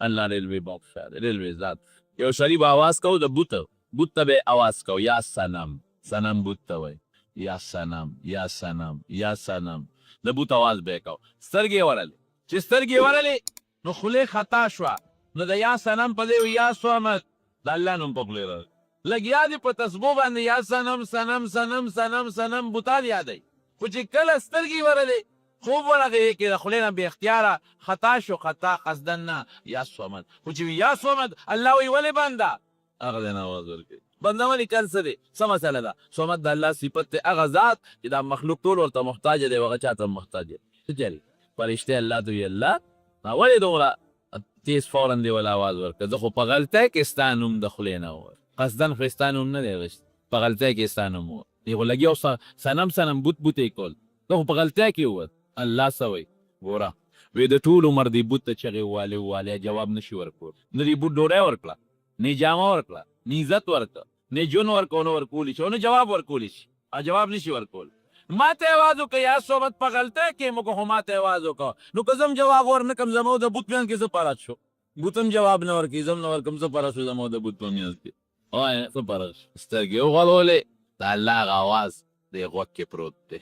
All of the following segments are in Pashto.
الله دې لوی بخښه دې لوی ذات یو سړي به اواز کو د بوت ته به اواز کو یا صنم بوت ته وایي یا صنم یا صنم د بوت اواز به یې کو سترګې یې ورلې چې سترګې یې ورلې نو خولې خطا شوه نو د یا صنم په دې یا صمد د الله نوم په خولې راغی لږ یاد یې په تسبو باندې یا صنم بوتان یادوي خو چې کله سترګې ورلې خوب ورغې کې د خولې نه بې اختیاره خطا شو خطا قصدن نه یا صمد خو چې یا صمد الله وایي ولې بنده هغه دی نه آواز ورکوي بنده ولې کل څه دی څه مسله ده صمد د الله صفت دی هغه ذات چې دا مخلوق ټول ورته محتاج دی هغه چا ته محتاج دی څه چل فرشتې الله ته وایي الله ولې دومره تیز فورا دی ولا آواز ورکړه زه خو په غلطۍ کې ستا نوم د خولې نه ووت قصدن خو ستا نوم نه دی غشت په غلطۍ کې ستا نوم ووت دی خو لګیا صنم بوت یې کول زه خو په غلطۍ کې ووت الله څه وایي ګوره وی د ټول عمر دی بوت ته چغې ووالې جواب نشي ورکول نه دی بوت ډوډۍ ورکړه نه جامه ورکړه نه عزت ورکړه نه جون ورکړه نه ورکولی شي او نه جواب ورکولی شي جواب نشي ورکول ما ته آواز وکړه یا صحبت په غلطۍ کې موږ خو ما ته آواز وکړه نو که زم جواب ورنه کړم زما د بوت میانځ کې څه فرق شو بوتم جواب نه ورکړي زم نه ورکړم څه فرق شو زما د بوت په میانځ کې وایه څه فرق شو سترګې وغړولې د الله هغه آواز دی غوږ کې پروت دی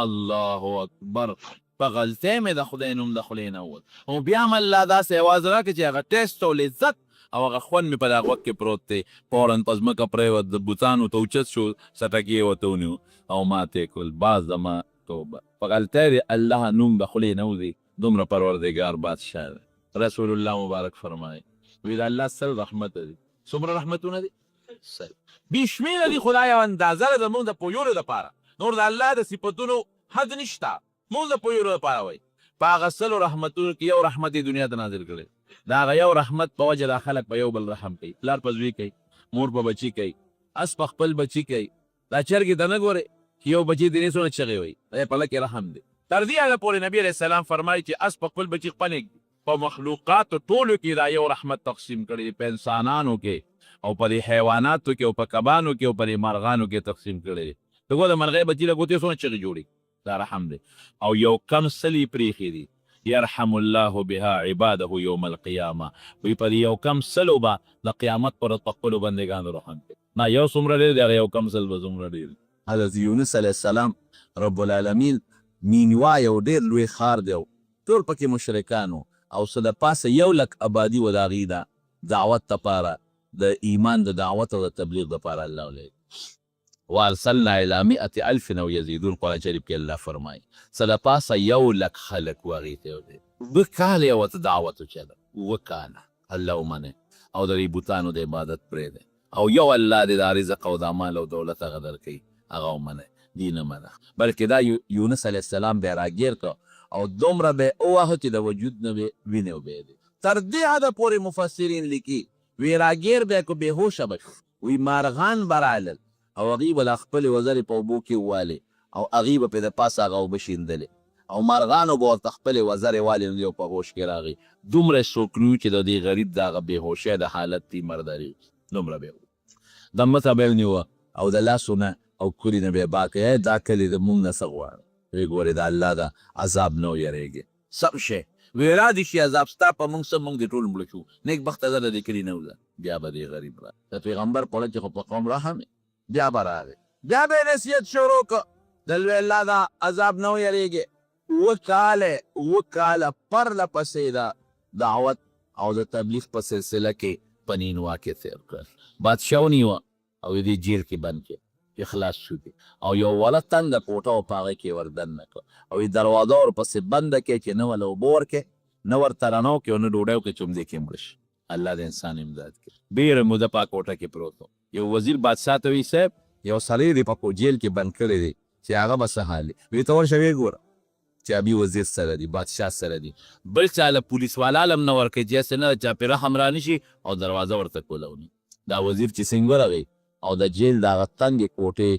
الله اکبر په غلطۍ مې د خدای نوم د خولې نه ووت او بیا هم الله داسې آواز راکړي چې هغه ټیسټ او لذت او هغه خوند مې په دغه غوږ کې پروت دی فورا په ځمکه پرېوت د بوتانو ته اوچت شو سټکې یې ورته ونیو او ماته یې کړل باز زما توبه په غلطۍ دی الله نوم د خولې نه وځي دومره پروردګار بادشاه دی رسول الله مبارک فرمایي وی د الله سل رحمت دی څومره رحمتونه دي سل بې شمېره دي خدای یو اندازه ده زموږ د پویولو دپاره نور د الله د صفتونو حد نشته موږ د پویولو دپاره وایي په هغه سلو رحمتونو کې یو رحمت یې دنیا ته نازل کړی د هغه یو رحمت په وجه دا خلک په یو بل رحم کوي پلار په زوی کوي مور په بچي کوي اس په خپل بچي کوي دا چرګې ته نه ګورې چې یو بچي دینې څونه چغې وایي دا په لکې رحم دی تر دې هغه پورې نبي علیه السلام فرمایي چې اس په خپل بچي خپل په مخلوقاتو ټولو کې دا یو رحمت تقسیم کړی دی په انسانانو کې او په دې حیواناتو کې او په کبانو کې او په دې مرغانو کې تقسیم کړی دی ته ګوره د مرغۍ بچي له ګوتې څونه چغې جوړي دا رحم دی او یو کم سلي پرېښي دي يرحم الله بها عباده يوم القيامه وی پر یو کم سلو با د قیامت پر خپلو بندګانو رحم کوي نه یو څومره ډېر دی هغه یو کم سل به څومره ډېر حضرت یونس علیه السلام رب العالمین مینوا یو ډېر لوی ښار دی ټول پکې مشرکانو او څه د پاسه 100,000 آبادي و د هغې د دعوت دپاره د ایمان د دعوت او د تبلیغ دپاره الله ولې وارسلنا الى 100,000 او يزيدون قرآن شریف کې الله فرمایي څه د پاسه 100,000 خلک و هغې ته دی 2 کاله یې ورته دعوت وچله 2 کاله الله ومنې او د دې بوتانو د عبادت پرېږدی او یو الله دې دا رزق او دا مال او دولت هغه درکوي هغه ومنئ دې نه منه بلکې دا یونس علیه السلام بیا راګیر کړه او دومره به یې وواهه چې د وجود نه به وینې وبهېدې تر دې حده پورې مفسرین لیکي وی راګیر بیا که بېهوشه به شو وی مارغان به رالل او هغې به لا خپلې وزرې په اوبو کې ووالې او هغې به پرې د پاسه هغه اوبه شیندلې او مارغانو به ورته خپلې وزرې والې نو یو په هوش کې راغی دومره سوکړو چې د دې غریب د هغه بېهوشۍ د حالت تی مرداري دومره به د مته به یې ونیوه او د لاسو نه او کلي نه به یې باکه دا کلي د مونږ نه څه غواړه وی ګورې د الله د عذاب نه ویرېږي سم شی وی را دي شي عذاب ستا په مونږ څه مونږ دې ټول مړه شو نیک بخته زه د دې کلي نه وځه بیا به دې غریب را د پیغمبر پړه چې خو په قوم رحم بیا به راغی بیا به یې نصیحت شروع کړه د لوی الله د عذاب نه ویرېږي 2 کاله پرله پسې د دعوت او د تبلیغ په سلسله کې په نینوا کې تېر کړل بادشاه ونیوه او دې جیل کې بند کړ اخلاص شو دي او یو وله تنګه کوټه و په هغې کې ور دننه کړه او دروازه ورپسې بنده کړې چې نه وله اوبه ورکړې نه ورته رڼا وکړې او نه ډوډۍ وکړې چې همدې کې مړه شي الله د انسان امداد کړي ډېره موده په کوټه کې پروت و یو وزیر بادشاه ته وایي صاحب یو سړی دی په جیل کې بند کړی دی چې هغه به څه حال دی ویې ته ورشه ویې ګوره چې ابي وزیر سره دی بادشاه سره دی بل چا له پولیس والا هم نه ورکوي چې هسې نه چا پرې رحم را نه شي او دروازه ورته کولوني دا وزیر چې څنګه ورغی او د جیل د هغه تنګې کوټې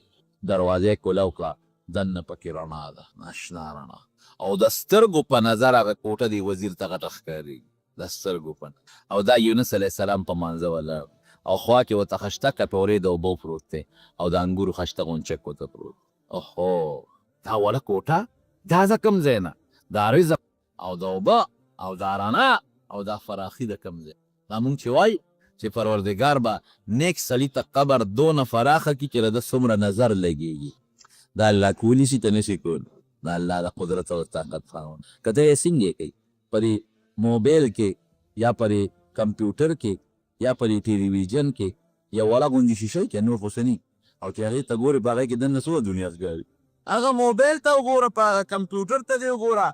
دروازې کولو کړه دننه پکې رڼا ده ناشنا رڼا او د سترګو په نظر هغه کوټه دی وزیر ته غټه ښکارېږي د سترګو په او دا یونس علیه السلام په مانځه ولاړ او خوا کې ورته خشتکه پورې د اوبو پروت دی او د انګورو خشته غونچک ورته پروت اوهو دا وړه کوټه دا زه کوم ځای نه دا رزق او د اوبه او دا رڼا او دا فراخي د کم ځای دا مونږ چې وای چې پروردګار به نیک سړي ته قبر دونه فراخه کړي چې د ده څومره نظر لګېږي دا الله کولی شي ته نشي کول دا الله د قدرت او طاقت خاوند که ته یې څنګه کوي پرې موبایل کې یا پرې کمپیوټر کې یا پرې ټلویزیون کې یا وړه غوندې شیشه کې نور خو څه ني او چې هغې ته ګورې په هغې کې دننه څومره دنیا ښکاري هغه موبایل ته وګوره په کمپیوټر ته دې وګوره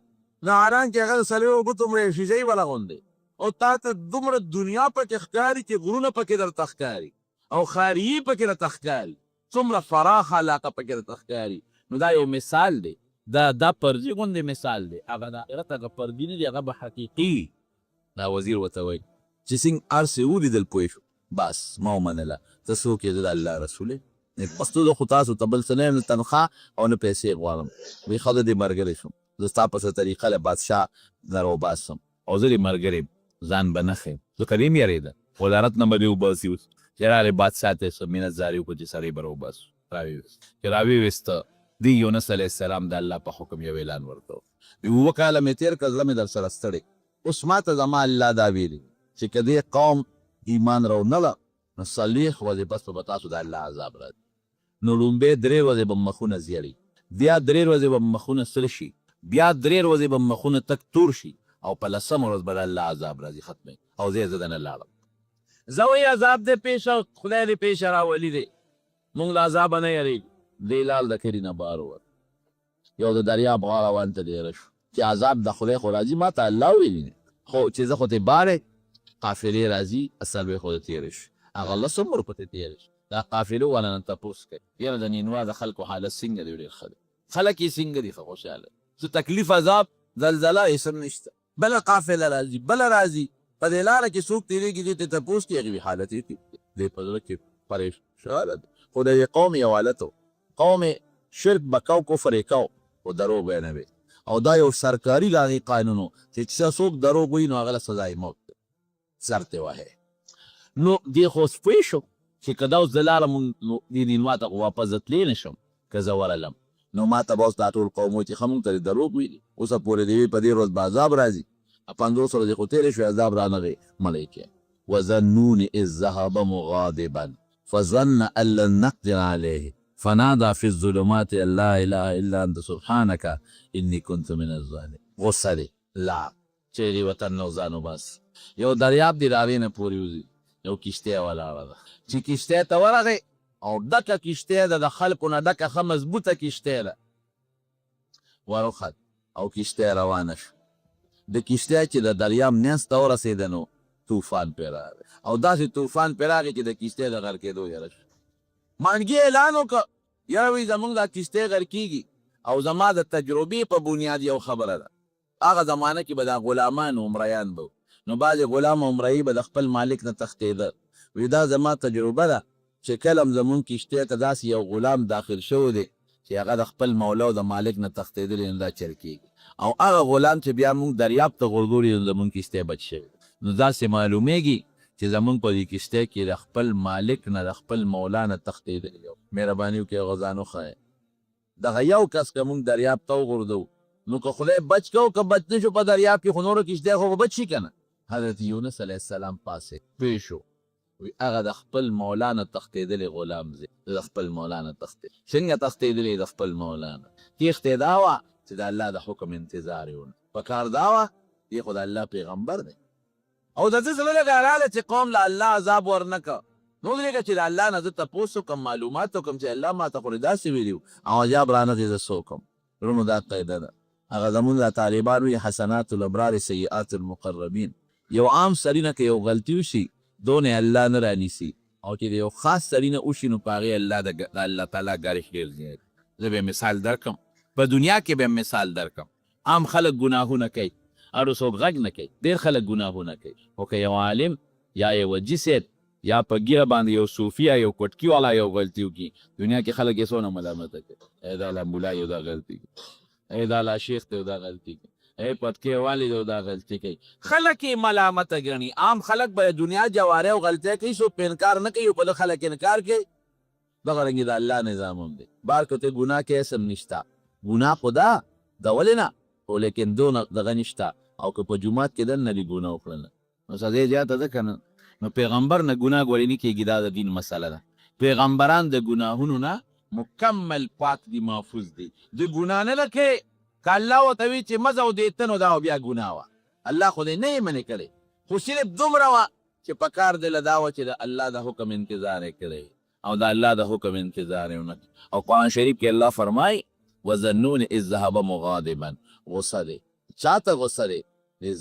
نو حالان کې هغه د څلورو ګوتو شیشې وړه غوندې او تا ته دومره دنیا پکې ښکاري چې غرونه پکې درته ښکاري او خاریي پکې درته ښکاري څومره فراخه علاقه پکې درته ښکاري نو دا یو مثال دی دا پردي غوندې مثال دی هغه د آخرت هغه پردي نه دی هغه به حقیقي دا وزیر ورته وایي چې څنګه هر څه ولیدل پوه شو بس ما ومنله ته څوک یې د الله رسول یې بس ته خو تاسو ته بل څه نه یم نه تنخواه او نه پیسې غواړم وایي ښه ده دې ملګری شم زه ستا په څه طریقه له بادشاه نه راوباسم او زه دې ملګری ځان به نه ښیم ځکه ډېر یېرېده ولارت نه به دې وباسي اوس چې راغلی بادشاه ته یې څه مینت زاري وکړو چې سړی به راوباسو راویوست چې راویوسته دی یونس علیه السلام د الله په حکم یو اعلان ورته اووه کاله مې تېر کړه زړه مې در سره ستړی اوس ما ته زما الله دا ویلي چې که دې قوم ایمان راونله نو څلوېښت ورځې بس به تاسو د الله عذاب راځي نو لومبۍ 3 ورځې به مخونه زیړي بیا 3 ورځې به مخونه سره شي بیا 3 ورځې به مخونه تک تور شي او په 10مه ورځ به د الله عذاب راځي ختموي او زه یې زه دنه لاړم زه وایي عذاب دې پیشه خدای دې پیشه راولي دی مونږ له عذابه نه یېرېږو دی لال د کلي نه بار ووت یو د دریاب غاړه وانته ډېره شو چې عذاب د خدای خو راځي ما ته الله ویلي خو چې زه خو ته بارې قافلې راځي څلوېښت خو د تېرې شو هغه 10 عمر پته تېرې شو دا قافلو والا نه تپوس کوي یاره د نینوا د خلکو حالت څنګه دی ډېر ښه دی خلک یې څنګه دي ښه خوشحاله څه تکلیف عذاب زلزله هېڅ هم نشته بله قافله راځي بله راځي په دې لاره کې څوک تېرېږي دې ته تپوس کوي هغې حالت یې دې په زړه کې پریشانه ده خو د دې قوم یو حالت و قوم شرک به کو کفر یې کو خو دروغ به یې نه وي او دا یو سرکاري د هغې قانون و چې څوک دروغ وایي نو هغه له سزای موت ده سر ته وهی نو دې خو اوس پوه شو چې که دا اوس زه لاړم نو دې نینوا ته خو واپس زه تللی نه شم که زه ورغلم نو ما ته به اوس دا ټول قوم وایي چې ښه مونږ ته دې دروغ ویلي اوسه پورې دې وي په دې ورځ به عذاب راځي 50 ورځې خو تېرې شوې عذاب رانغی ملایکې وظنون اذ ذهب مغاضبا فظن ان لن نقدر عليه فنادى في الظلمات ان لا اله الا انت سبحانك اني كنت من الظالمين غصه دی لا چېرې وطن نه ځان وباس یو دریاب دی د هغې نه پورې وځي یو کښتۍ ولاړه ده چې کښتۍ ته ورغی او ډکه کښتۍ ده د خلکو نه ډکه ښه مضبوطه کښتۍ ده وروخت او کښتۍ روانه شو د کښتۍ چې د دریاب منځ ته ورسېده نو طوفان پرې راغی او داسې طوفان پرې راغی چې د کښتۍ د غرق کېدو یاره شو مانګي اعلان وکړه یاره وایي زمونږ دا کښتۍ غرقېږي او زما د تجربې په بنیاد یو خبره ده هغه زمانه کې به دا غلامان عمریان به نو بعضې غلام عمرهي به د خپل مالک نه تښتېده وایي دا زما تجربه ده چې کله هم زمونږ کښتۍ ته داسې یو غلام داخل شوی دی چې هغه د خپل مولا او د مالک نه تښتېدلی نو دا چل کېږي او هغه غلام چې بیا موږ دریاب ته غورځولي نو زمونږ کښتۍ بچ شوی نو داسې معلومیږي چې زمونږ په دې کښتۍ کې د خپل مالک نه د خپل مولا نه تښتېدلی یو مهرباني وکړئ هغه ځان وښایه دغه یو کس که موږ دریاب ته وغورځوو نو که خدای بچ کو که بچ نه شو په دریاب کې خو نورو کښتۍ خو به بچ شي که نه حضرت یونس علیه السلام پاسې پوه شو وی هغه د خپل مولا نه تښتېدلی غلام دی د خپل مولا نه تښتېدلی څنګه تښتېدلی د خپل مولا نه تېښتې دا وه چې د الله د حکم انتظار یې ونه په کار دا وه دی خو د الله پیغمبر دی او د ده زړه لږه راغله چې قوم له الله عذاب ورنه که نو ودرېږه چې د الله نه زه تپوس وکړم معلومات وکړم چې الله ما ته خو داسې ویلي او عذاب رانغی زه څه وکړم وروڼو دا قاعده ده هغه زمونږ د طالبان وي حسنات الابرار سیئات المقربین یو عام سړي نه که یو غلطي وشي دونه الله نه رانیسي او چې د یو خاص سړي نه وشي نو په هغې الله د الله تعالی ګارښ ډېر زیات زه به مثال درکړم په دنیا کې به مثال درکړم عام خلک ګناهونه کوي هر څوک غږ نه کوي ډېر خلک ګناهونه کوي خو که یو عالم یا یو وجي صاحب یا په ګیره باندې یو صوفي یا یو کوټکي والا یو غلطي وکړي دنیا کې خلک یې څونه ملامته کوي ای دا لا ملا یو دا غلطي کوي ای دا لا شیخ ته یو دا غلطي کوي ای پټکې والي یو دا غلطي کوي خلک یې ملامته ګڼي عام خلک به دنیا جواره او غلطۍ کوي څوک پې انکار نه کوي بل خلک انکار کوي دغه رنګې د الله نظام هم دی بار که ته ګناه کې اسم نشته ګناه خو ده د ولې نه خو لیکن دونه دغه نشته او که په جومات کې دننه دې ګناه وکړله نو سزا یې زیاته ده که نه نو پیغمبر نه ګناه ګورې نه کېږي دا د دین مسله ده پیغمبران د ګناهونو نه مکمل پاک دي محفوظ دي د ګناه نه ده کې که الله ورته وي چې مزه او دیته نو دا بیا ګناه وه الله خو دې نه یې منې کړې خو صرف دومره وه چې په کار دله دا وه چې د الله د حکم انتظار یې کړی او د الله د حکم انتظار یې ونه او قرآن شریف کې الله فرمایي وظنون اذ ذهب مغاضبا غصه دی چاته غصه دی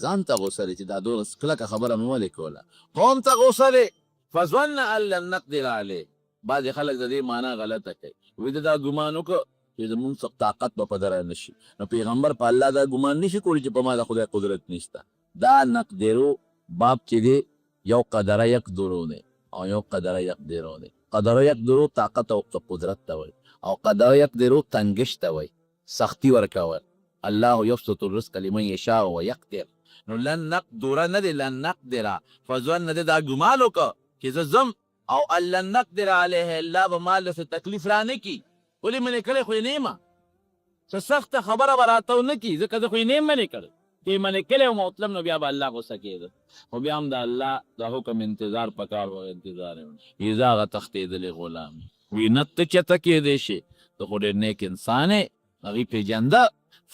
ځان ته غصه دی چې دا دومره کلکه خبره مې ولې کوله قوم ته غصه دی فظن ان لن نقدر علیه بعضې خلک د دې معنا غلطه کوي وایي ده دا ګمان وکړه چې زمونږ څه طاقت به په دره نه شي نو پیغمبر په الله دا ګمان نشي کولی چې په ما د خدای قدرت نشته دا نقدرو باب چې دی یو قدره یقدرو دی او یو قدره یقدرو دی قدره یقدرو طاقت او قدرت ته وایي او قدره یقدرو تنګش ته وایي سختی ورکول الله یبسط الرزق لمن یشاء ویقدر نو لن نقدر نه دی لن نقدر فظن نه دی دا ګمان وکړه چې زه ځم او لن نقدر علیه الله به ما له څه تکلیف را نه کي ولې منې کړی خو یې نه یم څه سخته خبره به راته ونه کي ځکه زه خو یې نه یم منې کړی چې یې منې کړی وم مطلب نو بیا به الله غوسه کېده خو بیا هم د الله د حکم انتظار پکار و انتظار یې ایزا هغه تښتېدلې غلام وي نه ته چېرته کېدی شي ته خو ډېر نیک انسان یې هغې پېژنده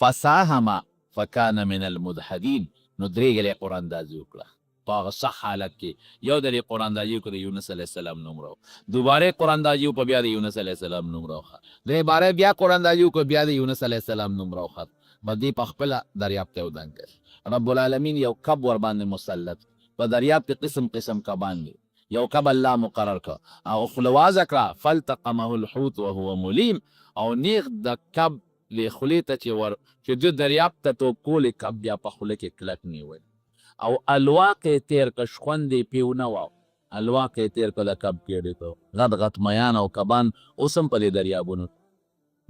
فساهمه فکان من المدحدین نو درې ځلې قراندازي وکړه په هغه صح حالت کې یو ځل یې قراندازي وکړه د یونس علیه السلام نوم راو دوباره قراندازي وکړه بیا د یونس علیه السلام نوم راوخت درې باره بیا قراندازي وکړه بیا د یونس علیه السلام نوم راوخت به دې په خپله دریاب ته ودان کړ رب العالمین یو کب ورباندې مسلط په دریاب کې قسم قسم کبان دي یو کب الله مقرر کړه او خلوازه کړه فالتقمه الحوت وهو ملیم او نیغ د کب لی خولې ته چې د دریاب ته توپ کولې کب بیا په خوله کې کلک نیول او الواق یې تېر که شخوند یې پې ونه وه الواق یې تېر که د کب کېډې ته غټ غټ میان او کبان اوس هم په دې دریابونو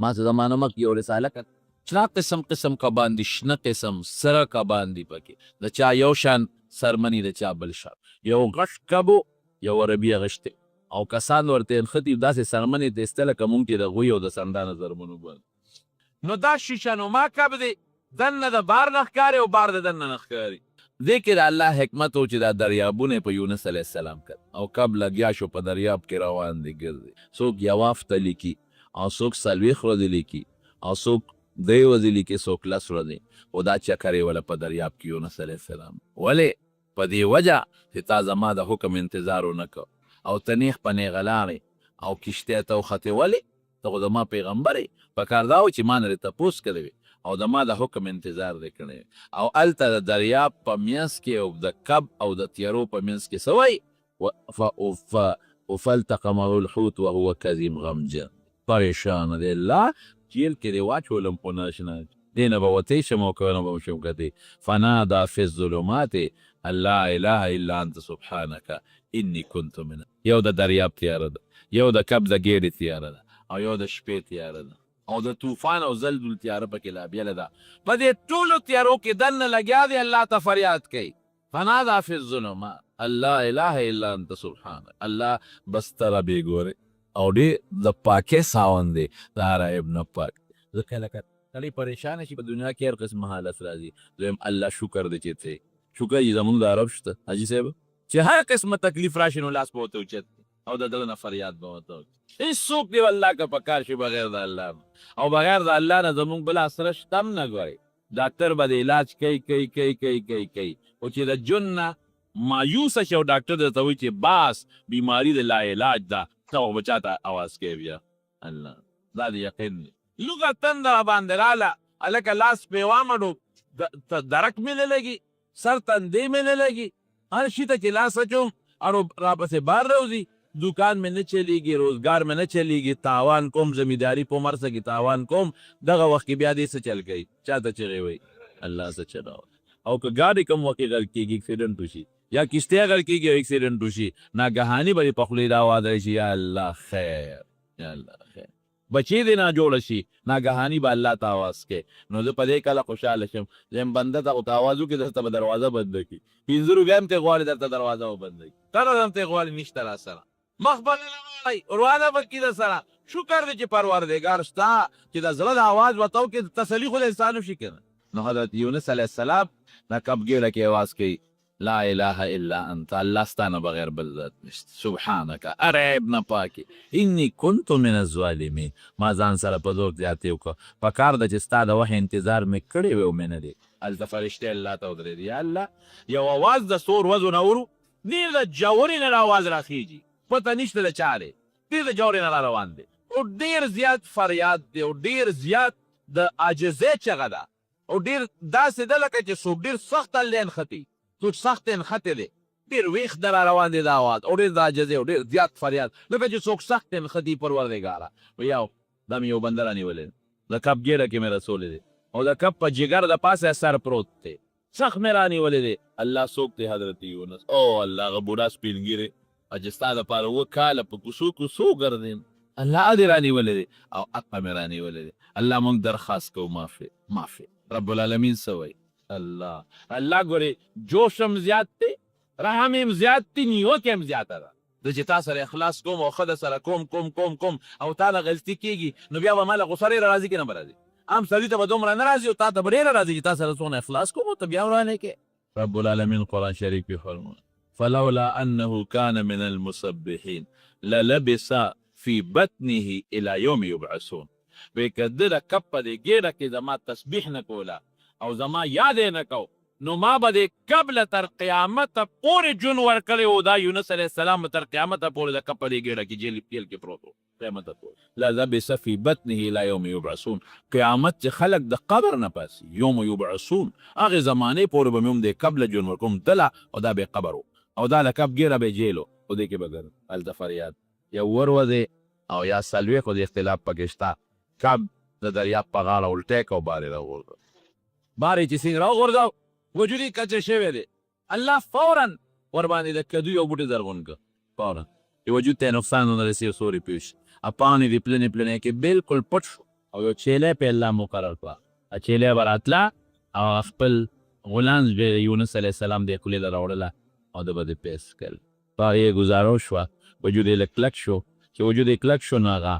ما څه زمانه مخکې یو رساله کړه چې قسم قسم کبان دي شنه قسم سره کبان دي پکې د چا یو شان سرمني د چا بل شان یو غټ کب یو عربي غشتې او کسان ورته نښتي داسې سرمنې ته ایستله که مونږ چې د غوی او د سندانه زرمنو باندې نو دا شیشنما کب دی دننه د بار نه ښکاري او بار د دننه نه ښکاري دې کې د الله حکمت و چې دا دریابونه په یونس علیه السلام کړ او کب لګیا شو په دریاب کې روان دی ګرځي څوک یوه هفته لیکي او څوک څلوېښت ورځې لیکي او څوک 3 ورځې لیکي څوک 10 ورځې خو دا چکر یې وله په دریاب کې یونس علیه السلام ولې په دې وجه چې تا زما د حکم انتظار ونه کړ او ته نیغ په نیغه لاړې او کښتۍ ته وختې ولې ته خو زما پیغمبر یې په کار دا و چې ما نه دې تپوس کړی وي او د ما د حکم انتظار دې کړی او هلته د دریاب په منځ کې او د کب او د تیارو په منځ کې څه وایي فالتقمه الحوت وهو کظیم غمجن پریشانه دی الله جیل کې دې واچولم خو ناشنا دې نه به وتی شم او که نه به شم کتې فنادا فی الظلمات ان لا اله الا انت سبحانک انی کنت من یو د دریاب تیاره ده یو د کب د ګیډې تیاره ده او یو د شپې تیاره ده او د طوفان او زلزل تیاره پکې لا بیله ده په دې ټولو تیارو کې دننه لګیا دی الله ته فریاد کوي فنادا فی الظلمات ان لا اله الا انت سبحانک الله بس ته ربې ګورې او ډېر د پاکۍ خاوند دی د هر عیب نه پاک ځکه لکه سړی پریشانه شي په دنیا کې هر قسم حالت راځي دویم الله شکر دی چې ته شکر چې زمونږ د عرب شته حاجي صاحب چې هر قسمه تکلیف راشي نو لاس به ورته اوچت او د دغه نه فریاد به ورته وکړي هېڅوک دی والله که په کار شي بغیر د الله او بغیر د الله نه زمونږ بل سره شته هم نه ګورئ ډاکټر به د علاج کوي خو چې د ژوند نه مایوسه شي او ډاکټر درته وایي چې باس بیماري د لا علاج ده ته خو به چاته اواز کوي بیا الله دا د یقین دی لوږه تنده راباندې راله هلکه لاس پې وامړو درک مې نه لګي سر تندې مې نه لګي هر شي ته چې لاس اچوم اړو راپسې بار راوځي دکان مې نه چلیږي روزګار مې نه چلیږي تاوان کوم زمینداري په عمر څه کې تاوان کوم دغه وخت کې بیا دې څه چل کوي چاته چغې وایي الله څه چلاوه او که ګاډي کوم وخت کې غر کېږي اکسیډنټ وشي یا کشتۍ غر کېږي او اکسیډنټ وشي ناګهاني به دې په خولې دا واده شي یا الله خیر یا الله خیر بچی دې نه جوړه شي ناګهاني به الله ته آواز کوي نو زه په دې کله خوشحاله شم یم بنده ته ورته آواز وکړي درته به دروازه بنده کړي 5 روپۍ هم ترې غواړي درته دروازه وبنده کړي تنه هم ترې غواړي نشته را سره مخ به نه وړئ روانه به کړي در سره شکر دی چې پروردګار شته چې د زړه د آواز ورته وکړي تسلي خو د انسان وشي که نه نو حضرت یونس علیه السلام دا کب ګیره کې आवाज کوي لا اله الا انت، الله ستانه بغیر بل ذات نشته، سبحانك ارعب نه پاکي اني كنت من الظالمين. ما ځان سره په ذوق زیاتې وکړه، په کار ده چې ستا د وحي انتظار مې کړی وی او مې نه دی. هلته فرشتې الله ته ودرېدې، یا الله یو اواز د سور وزو نه ورو، ډېر د جوړې نه اواز راخیږي، پته نشته د چا دی، ډېر د جوړې نه را روان دی او ډېر زیات فریاد دی او ډېر زیات د عاجزۍ چغه ده او ډېر داسې ده لکه چې څوک ډېر سخت الله نښتي، څوک سخت نښتې دی، ډېر ویښ د را روان دی دا اواز او ډېر د عاجزۍ او ډېر زیات فریاد لکه چې څوک سخت نښتي پروردګاره. یو دا مې یو بنده رانیولی د کب ګیډه کې مې رسولی دی او د کب په جګر د پاسه سر پروت دی، سخت مې رانیولی دی. الله څوک دی؟ حضرت یونس. او الله هغه بوډا سپین ږیرې چې ستا دپاره 7 کاله په کوڅو کوڅو ګرځېم، الله دې رانیولی دی او حقه مې رانیولی دی. الله موږ درخواست کوو معافي. رب العالمین څه وایي؟ الله ګورې جوش هم زیات دی، رحم هم زیات دی، نیوکې هم زیاته ده. زه چې تا سره اخلاص کوم او ښه د سره کوم او تا له غلطي کېږي نو بیا به ما له غوسه ډېره راځي که نه به راځي؟ عام سړي ته به دومره نه راځي او تا ته به ډېره راځي چې تا سره څونه اخلاص کوم او ته بیا ورانې کې. رب العالمین قرآن شریف کې فرمایي فلولا انه كان من المسبحين للبس في بطنه الى يوم يبعثون. وی که ده د کب په دې ګېډه کې زما تسبیح نه کوله او زما یاد یې نه کو نو ما به د کب له تر قیامته پورې جون ورکړی و. دا یونس علیه السلام تر قیامته پورې د کب په دې ګېډه کې جیل پیل کې پروت و قیامته پورې. للبس في بطنه الى يوم يبعثون. قیامت چې خلق د قبر نه پاسي یوم یبعثون هغې زمانې پورې به مې هم د کب له جون ورکوم دله او دا به قبر و او دا د کب ګېډه به جیل و او دې کې به ګرم هلته فریاد یا وروځې او یا څلوېښت د اختلاف پکې شته. کب د دریاب په غاړه الټی که او بار یې راغورځو، بار یې چې څنګه راغورځو وجود یې کچه شوی دی، الله فورا ورباندې د کدو یو بوټی زرغون کړ، فورا چې وجود ته نقصان ونه رسي او سوري پوه شي. پاڼې دې پلنې کې بالکل پټ شو او یو چیلی په الله مقرر کړه. چیلی به راتله او خپل غلام یونس علیه السلام دې خولې ته راوړله او ده به دې پیس کړل. په هغې یې ګزاره شوه، وجود یې لږ کلک شو، چې وجود یې کلک شو نو هغه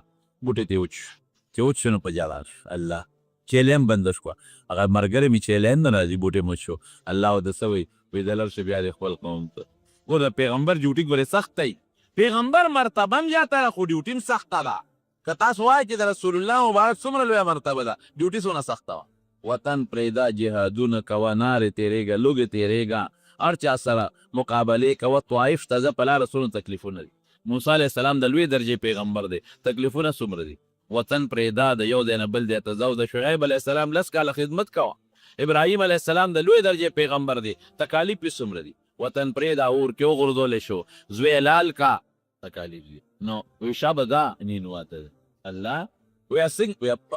بوټی ته وچ شو، چې وچ شو نو په جلا شو. الله چیلی هم بنده شوه، هغه ملګری مې چیلی هم نه راځي، بوټی مچ شو. الله ورته څه وایي؟ وایي دلر شو بیا دې خپل قوم ته. او د پیغمبر ډیوټي ګورې سخت دی، پیغمبر مرتبه هم زیاته ده خو ډیوټي هم سخته ده. که تاسو وایئ چې د رسول الله مبارک څومره لویه مرتبه ده، ډیوټي څونه سخته وه. وطن پرېږده، جهادونه کوه، نارې تېرېږه، لوږې تېرېږه، هر چا سره مقابلې کوه. طوایف ته ځه، په لاره څونه تکلیفونه دي. موسی علیه السلام د لوی درجې پیغمبر دی، تکلیفونه څومره دي. وطن پرېږده، د یو ځای نه بل ځای ته ځه. د شعیب علیه السلام 10 کاله خدمت کوه. ابراهیم علیه السلام د لوی درجې پیغمبر دی، تکالیف یې څومره دي. وطن پرېږده، اور کې وغورځولی شو، زوی لال کا، تکالیف دي. نو وی شابه دا نینواته ده. الله وی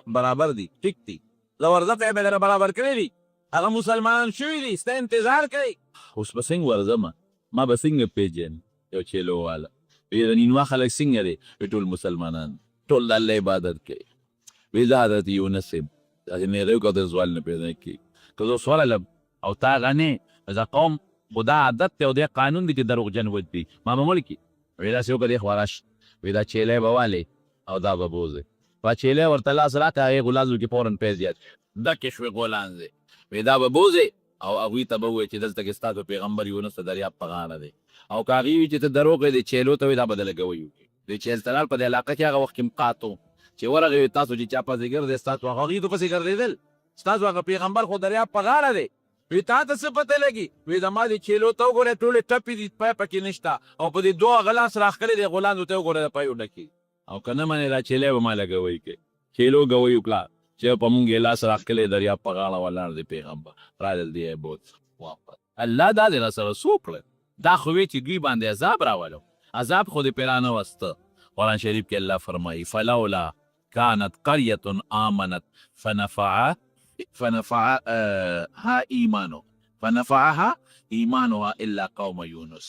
برابر دي، ټیک دي. زبردست یې به در برابر کړی دي، هغه مسلمانان شوي دي، ستا انتظار کوي. اوس به څنګه ورځمه، ما به څنګه پیژنې یو چیلو والا. وی د نینوا خلک څنګه دي؟ وی ټول مسلمانان، ټول د الله عبادت کوي. وی زه حضرت یونس یم، داسې نیری وکړه د سوال نه پیدا کېږي. که زه وسوللم او تا هغه نه زه قوم خو دا عادت دی او دا قانون دی چې دروغجن ودي ما به مړ کړي. وی داسې وکړه دی خوا راشه، وی دا چیلی به والې او دا به بوځې. په چیلی ورته لاس راکړه، هغې غولانځو کې فورا پیسې زیات ډکې شوې غولانځې. وی دا به بوځې او هغوی ته به ووایې چې دلته کې ستاسو پیغمبر یونس د دریاب په غاړه دی. او که هغې وي چې ته دروغ یې د چیلو ته وایي دا به د لګوی وکړي. د چیل تلال په دې علاقه کې هغه وخت کې مقات و چې ورغې تاسو چې چا پسې ګرځئ، ستاسو هغه هغې ته پسې ګرځېدل، ستاسو هغه پیغمبر خو دریاب په غاړه دی. وی تا ته څه پته لګي؟ وی زما د چیلو ته وګورئ، ټولې ټپې دي، پای پکې نشته، او په دې 2 غلاس راښکلې دی غولانځو ته وګورئ د پای ډکې. او که نه منې دا چیلی به ما لګوی کوي. چیلو ګوی وکړه چې په مونږ یې لاس راښکلی دریاب په غاړه ولاړ دی پیغمبر، رادل دی یې بوت واپس. الله دا دې را سره څه وکړل؟ دا خو وی چې دوی باندې عذاب راولو، عذاب خو دې پرې رانهوسته. قرآن شریف کې الله فرمایي فلولا كانت قرية آمنت فنفعها ایمانها الا قوم یونس.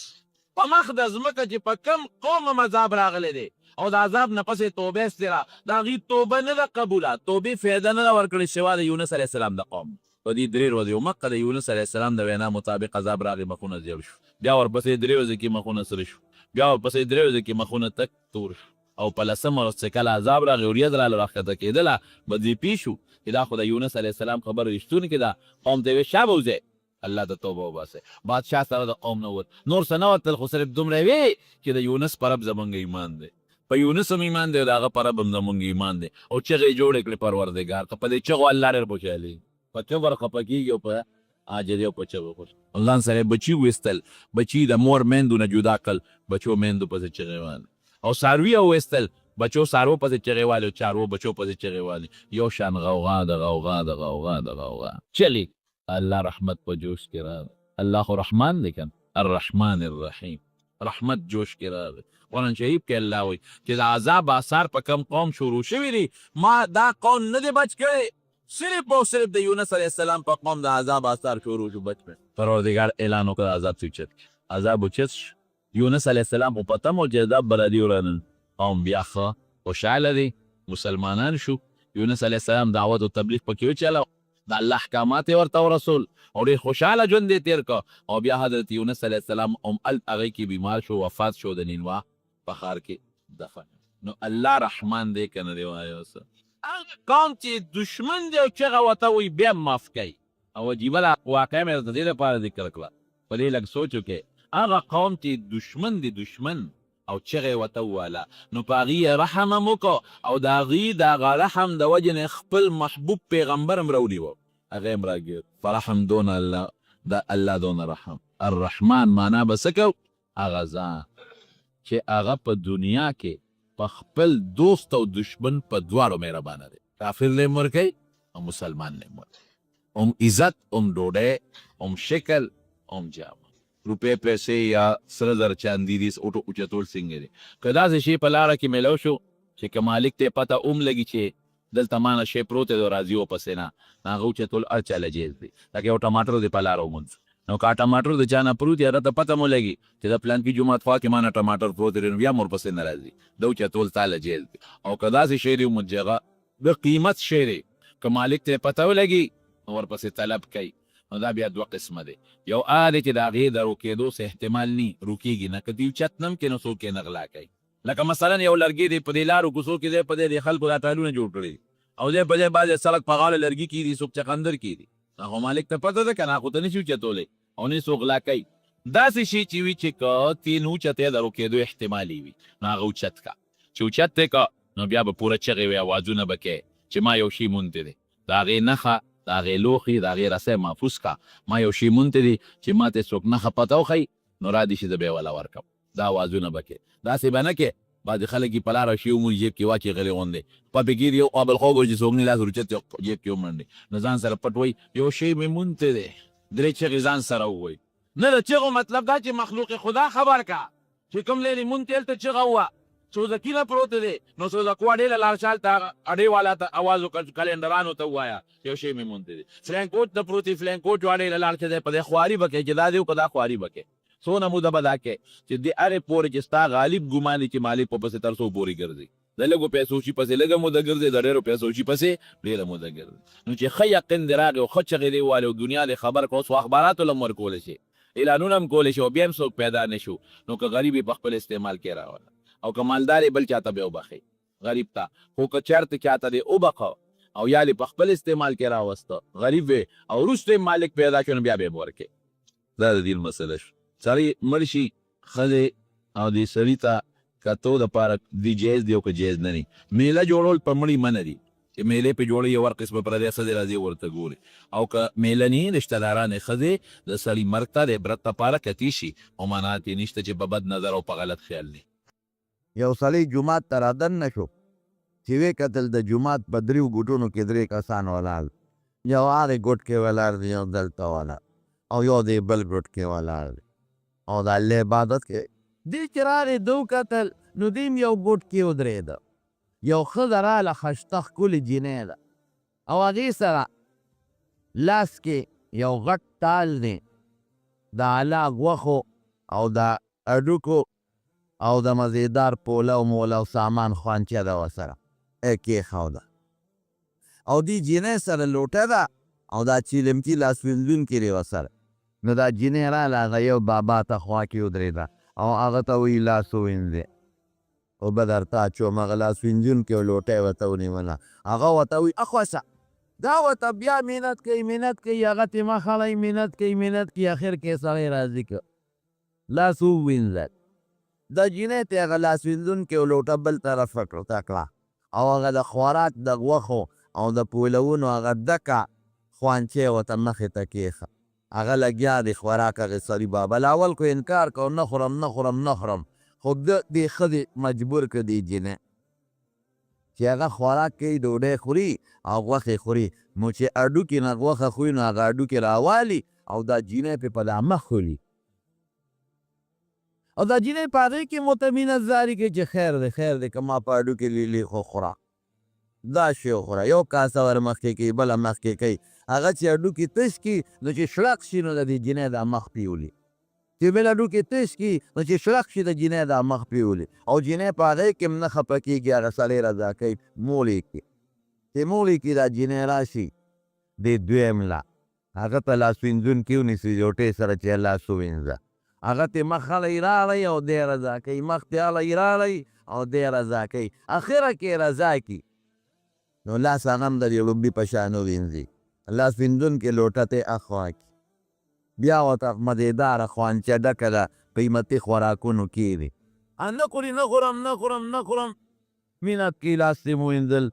په مخ د ځمکه چې په کم قوم عذاب راغلی دی او د عذاب نه پسې توبه استره، د هغې توبه نه ده قبوله، توبې فایده نه ده ورکړې شوه د یونس علیه السلام د قوم. په دې 3 ورځې مکه د یونس علیه السلام د وینا مطابق عذاب راغی، مخونه زیړ شو. بیا ورپسې 3 ورځې کې مخونه سره شو، بیا ورپسې 3 ورځې کې مخونه تک تور شو. او په 10مه ورځ چې کله عذاب راغی ورېځ راله راښکته کېدله، به دې پوه شو چې دا خو د یونس علیه السلام خبره رښتونې کې ده. قوم ته یې ویل شابه وځئ، الله ته توبه وباسه. بادشاه سره د قوم نه ووت، نور څه نه وتل، خو صرف دومره وی چې د یونس پرب زمونږ ایمان دی، په یونس هم ایمان دی، د هغه پرب هم زمونږ ایمان دی. او چغې یې جوړې کړې پروردګار ته، په دې چغو الله ډېر خوشحالېږي، په چغو ورخفه کېږي او په عاجزۍ او په چغو خوش. الله سره بچي ویستل، بچي د مور میندو نه جدا کړل، بچو میندو پسې چغې والي، او څاروي ویستل، بچو څارو پسې چغې والي او چارو بچو پسې چغې والي. یو شان غوغا د غوغا د غوغا د غوغا چلی. الله رحمت په جوش کې راغی. الله خو رحمان دی کنه، الرحمن الرحیم، رحمت جوش کې راغی. قرآن شریف کې الله وایي چې د عذاب آثار په کم قوم شروع شوي دي، ما دا قوم نه دی بچ کړی، صرف او صرف د یونس علیه السلام په قوم د عذاب آثار شروع شو بچ کړي. پروردګار اعلان وکړ عذاب څه اوچت کړي، عذاب اوچت شو. یونس علیه السلام خو پته مو چې عذاب به راځي ورانن، قوم بیا ښه خوشحاله دي، مسلمانان شو. یونس علیه السلام دعوت او تبلیغ پکې وچلو، د الله احکامات یې ورته ورسول او ډېر خوشحاله ژوند یې تېر کړ. او بیا حضرت یونس علیه السلام هم هغې کې بیمار شو، وفات شو، د نینوا په ښار کې دفن. نو الله رحمان دی که نه دی؟ وایه اوس هغه قوم چې دشمن دی او چغه ورته وایي بیا هم معاف کوي. او عجیبه واقعه مې د دې لپاره ذکر کړه، په دې لږ سوچ وکړئ. هغه قوم چې دشمن دی دشمن او چغې ورته وواله، نو په هغې یې رحم هم وکړو، او د هغې د هغه رحم د وجې نه خپل محبوب پیغمبر هم راونیوه، هغه هم راګیر. فرحم دونه الله، د الله دونه رحم. الرحمن معنا به څه کوو؟ هغه ځان چې هغه په دنیا کې په خپل دوست او دشمن په دواړو مهربانه دی. کافر نه یې مړ کوي او مسلمان نه یې مړ کوي، هم عزت، هم ډوډۍ، هم شکل، هم جامه، روپۍ پیسې یا سره زر چاندي دي اوچتول څنګه دي. که داسې شی په لاره کې میلاو شو چې که مالک ته پته هم لګي چې دلته مانه شی پروت دی او راځي ورپسې نه، هغه اوچتول هر چا له جیز دی. لکه یو ټماټر دی په لاره وموند، نو که ټماټر د چا نه پروت یا راته پته مو لګي چې د پلانکي جومات خوا کې مانه ټماټر پروت دی، نو بیا م ورپسې نه راځي، د اوچتول تا له جیز دی. او که داسې شی دی وموند چې هغه د قیمت شی دی، که مالک ته پته ولګي نو ورپسې طلب کوي، نو دا بیا دوه قسمه دی. یو هغه دی چې د هغې د روکېدو څه احتمال نی، روکېږي نه، که دوی اوچت نه هم کړي نو څوک یې نه غلا کوي. لکه مثلا یو لرګی دی په دې لارو کوڅو کې دی، په دې د خلکو دا ټالونه جوړ کړي او دی په دې بعضې سړک په غاړه لرګي کېږي، څوک چقندر کېږي، هغه مالک ته پته ده که نه، هغو ته نه شي اوچتولی او نه څوک غلا کوي. داسې شي چې وي چې که تې نه اوچتی د روکېدو احتمال یې وي، نو هغه اوچت که. چې اوچت دی که نو بیا به پوره چغې وي، اوازونه به کوې چې ما یو شي موندی دی، د هغې نښه، د هغې لوښي، د هغې رسی محفوظ که، ما یو شي موندی دی چې ما ته څوک نښه پته وښیي نو را دي شي زه به یې وله ورکړم. دا اوازونه به کوې. داسې به نه کوې بعضې خلک یې په لاره شي ومومي جیب کې واچي غلې غوندې پاپې کېږي، یو قابل خوا ګوري چې څوک نه لاس ورچت جیب کې ومنډي، نو ځان سره پټ وایي یو شی مې موندی دی، درې چغې ځان سره ووایي. نه د چغو مطلب دا چې مخلوق خدا خبر کا چې کوم لیلې موندې هلته چغه ووه، سوزکي نه پروت دی، نو سوزکو اډې له لاړ شال ته اډې والا ته اواز وکړ، کلنډرانو ته ووایه یو شی مې موندی دی. فلینکوټ ته پروت دی، فلینکوټ اډې له لاړ چې دی په دې خواري به کوې چې دا دی او که دا خواري به کوې. څونه موده به دا کوې چې د هرې پورې چې ستا غالب ګمان دی چې مالک په پسې تر څو پورې ګرځي، د لږو پیسو شي پسې لږه موده ګرځي، د ډېرو پیسو شي پسې ډېره موده ګرځي. نو چې ښه یقین دې راغی او ښه چغې دې ووالې او دنیا دې خبر کړه، اوس خو اخباراتو له هم ورکولی شي، اعلانونه هم کولی شي او بیا هم څوک پیدا نه شو، نو که غریب یې په خپل استعمال کې راوله او که مالدار یې بل چاته به وبخئ غریب ته. خو که چېرته چاته دې وبخه او یا دې په خپل استعمال کې راوسته غریب وې او وروسته یې مالک پیدا شو، نو بیا به یې ورکې. دا د دین مسله شو. سړی مړ شي، ښځې او دې سړي ته کتو دپاره دې جایز دی او که جایز نه دی. میله جوړول په مړي منع دي چې میلې پې جوړوي، یو هر قسمه پردی ښځې راځي ورته ګوري، او که میله نه رشتهدارانې ښځې د سړي مرګ ته د عبرت دپاره کتي شي او منات یې نشته چې په بد نظر او په غلط خیال نه. یو سړی جومات ته رادننه شو چې ویې کتل د جومات په دریو ګوټونو کې درې کسان ولاړ، یو هغې ګوټ کې ولاړ دی، یو دلته ولاړ او یو دې بل ګوټ کې ولاړ دی او د الله عبادت کوي. دې چې راغې ده وکتل نو دې هم یو ګوټ کې ودرېده، یو ښځه راله ښایسته ښکلې جینۍ ده او هغې سره لاس کې یو غټ ټال دی د اعلی غوښو او د هډوکو او د مزیدار پولو مولو سامان خوانچه ده ورسره کېښوده، او دې جینۍ سره لوټه ده او دا چیلمچي لاس وینځونکي دی ورسره. نو دا جینۍ راله هغه یو بابا ته خوا کې ودرېده او هغه ته وایي لاس ووینځې، اوبه درته اچوم. هغه لاس وینځونکي او لوټه یې ورته ونیوله، هغه ورته وایي اخوسه دا ورته بیا مینت کوي هغه ته مخالی مینت کوي اخر کې سړی راضي که لاس ووینځل د جینۍ ته هغه لاس وینځونکې لوټه بل طرف کړه او هغه د خوراک د غوښو او د پولونو هغه ډکه خوانچې ورته مخې ته کېښه هغه لګیا دی خوراک هغې سړي بابا لاول کو انکار کو نه خورم خو دې ښځې مجبور کړه دې جینۍ چې هغه خوراک کوي ډوډۍ خوري او غوښې خوري نو چې هډوکي نه غوښه خوري نو هغه هډوکي راوالي او دا جینۍ پې په دا مخ خوري او دا جینۍ په هغې کې متمینه زاري کوي چې خیر دی که ما په هډوکي لیلي خو خوره دا شی وخوره یو کاسه ور مخکې کوي بله مخکې کوي هغه چې هډوکي تش کي نو چې شړق شي نو د دې جینۍ دا مخ پیولي چې بل هډوکي تش کي نو چې شړق شي د جینۍ دا مخ پیولي او جینۍ په هغې کې هم نه خفه کېږي هغه سړی رضا کوي مولې کې چې مولې کې دا جینۍ راشي د دویم لا هغه ته لاس وینځونکي ونیسي جوټې سره چې لاس ووینځه هغه ته مخ هلی راغی او دی رضا کوي مخ ته هلی راغی او دی رضا کوي اخره کې رضا کي نو لاس هغه هم د دې لومبي په شان ووینځي لاس وینځونکي لوټه ته اخوا کي بیا ورته مزېداره خوانچه ډکه ده قیمتي خوراکونو کې دي نه خورم مینت کې لاس دې مو وینځل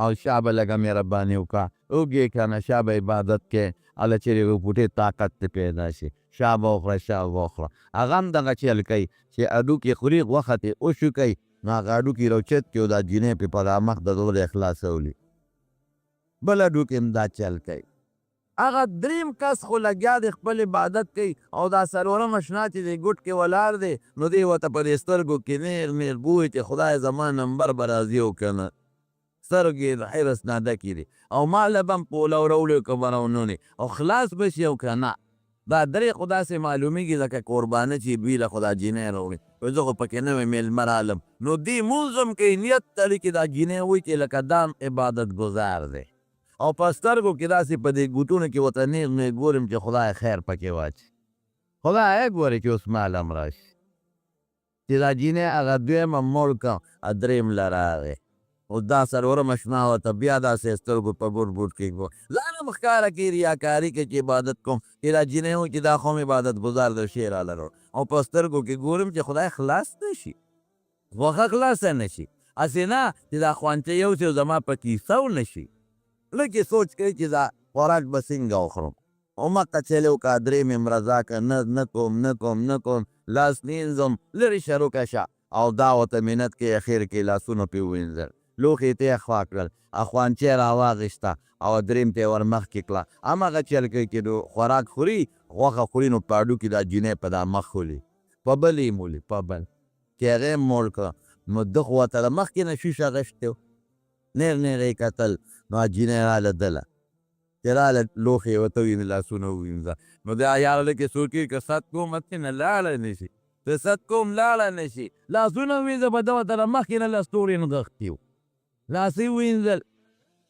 او شا به لږه مهرباني وکړه وږې که نه شا به عبادت کې هله چېرې پوټې طاقت دې پیدا شي شا به وخوره هغه هم دغه چل کوي چې هډوکي خوري غوښه ترې وشوکوي نو هغه هډوکي راوچت کړي او دا جینۍ پې په دا مخ د دوله خلاصولي بل هډوکي هم دا چل کوي هغه دریم کس خو لګیا دی خپل عبادت کوي او دا څلورم اشنا چې دی ګوټ کې ولاړ دی نو دی ورته په دې سترګو کې نیر ګوري چې خدای زما نمبر به راځي او که نه سترګې د حرص نه ډکې دي او ما له به هم پوله وروړي که به راونونې او خلاص به شي او که نه دا درې خو داسې معلومیږي لکه قربانه چې دوی له خو دا جینۍ راوړي زه خو پکې نوی میلمه رالم نو دې مونځ هم کوي نیت تلي کې دا جینۍ وایي چې لکه دا عبادت ګزار دی او په سترګو کې داسې په دې ګوټونو کې ورته نیغ ګورم چې خدای خیر پکې واچي خدای ګوري چې اوس مال هم راشي چې دا جینۍ هغه دویمه مړ کړه درېم له راغی او دا څلورم اشنا ورته بیا داسې سترګو په بوټ کې ځان هم ښکاره کوي ریاکاري کوي چې عبادت کوم چې دا جینۍ وایي چې دا خو هم عبادت ګزار د شی راله او په سترګو کې ګورم چې خدای خلاص نه شي غوښه خلاصه نه شي هسې نه چې دا خوانچه یو چې زما په کیسه ونه شي لږ یې سوچ کوي چې دا خوراک به څنګه وخورم او مکه چلې وکړه درې مې هم رضا کړه نه کوم لاس نه وینځم لرې شه روکه شه او دا ورته منت کې اخر کې لاسونه پې ووینځل لوښي ته یې خوا کړل خوانچې راواغېسته او درېم ته یې ور مخکې کړه هماغه چل کوي چې خوراک خوري غوښه خوري نو په هډوکي دا جینۍ په دا مخ خولي په بل یې مولي په بل چې هغه یې موړ کړه نو ده خو ورته له مخکې نه شیشه غشتی و نیر یې کتل نو جینۍ راله دله چې راله لوښي یې ورته ووینځه لاسونه ووینځه نو دا یاره لکې څوک یې که ست کوم نه لاړه نه شي که ست کوم لاړه نه شي لاسونه ووینځه په ده ورته له مخکې نه له ستوري نغښتي و لاس یې ووینځل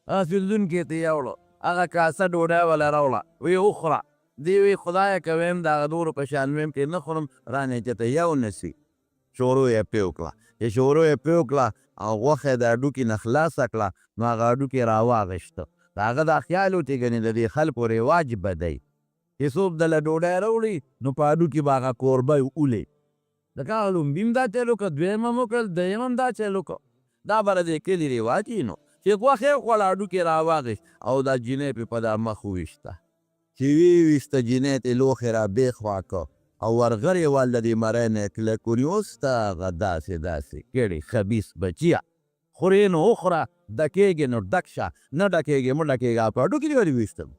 لاس وینځونکي ته یې وړه هغه کاسه ډوډۍ وله راوړه ویې وخوره دی وی خدایه که ویم د هغه نورو په شان ویم چې نه خورم رانې چې ته یو نه سي شورو یې پې وکړه چې شورو یې پې وکړه او غوښه یې د هډوکي نه خلاصه کړه نو هغه هډوکي راواغېسته د هغه دا خیال و چې ګنې د دې خلکو رواج به دی چې څوک دله ډوډۍ راوړي نو په هډوکي به هغه کوربه ولي لکه هغه لومبي هم دا چل وکړه دویم هم وکړل دریم هم دا چل وکړه دا به د دې کلي رواج وي نو چې غوښه یې وخوړه هډوکي راواغېست او دا جینۍ پې په دا مخ وویشته چې ویسته جینۍ ته لوښی را بې خوا کړ او ورغړې ول د دې مرۍ نه یې کلک ونیو ستا هغه داسې کړې خبیث بچیه خورې نو وخوره ډکېږې نو ډک شه نه ډکېږې مه ډکېږه په هډوکي دې ولې ویشتم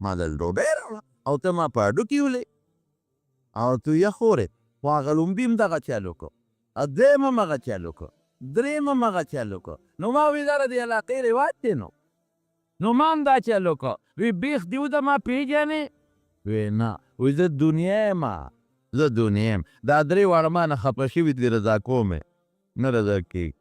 ما دل ډوډۍ راوړه او ته ما په هډوکي ولې او تو یې خورې خو هغه لومبي هم دغه چل وکړو دویم هم هغه چل وکړو دریم هم هغه چل وکړو نو ما وی دا د دې علاقې رواج دی نو ما هم دا چل وکړو وی بیخ دې وده ما پېژنې وی نه وی زه دنیا یم دا درې واړه ما نه خفه شوي دي رضا کومې نه رضا کېږي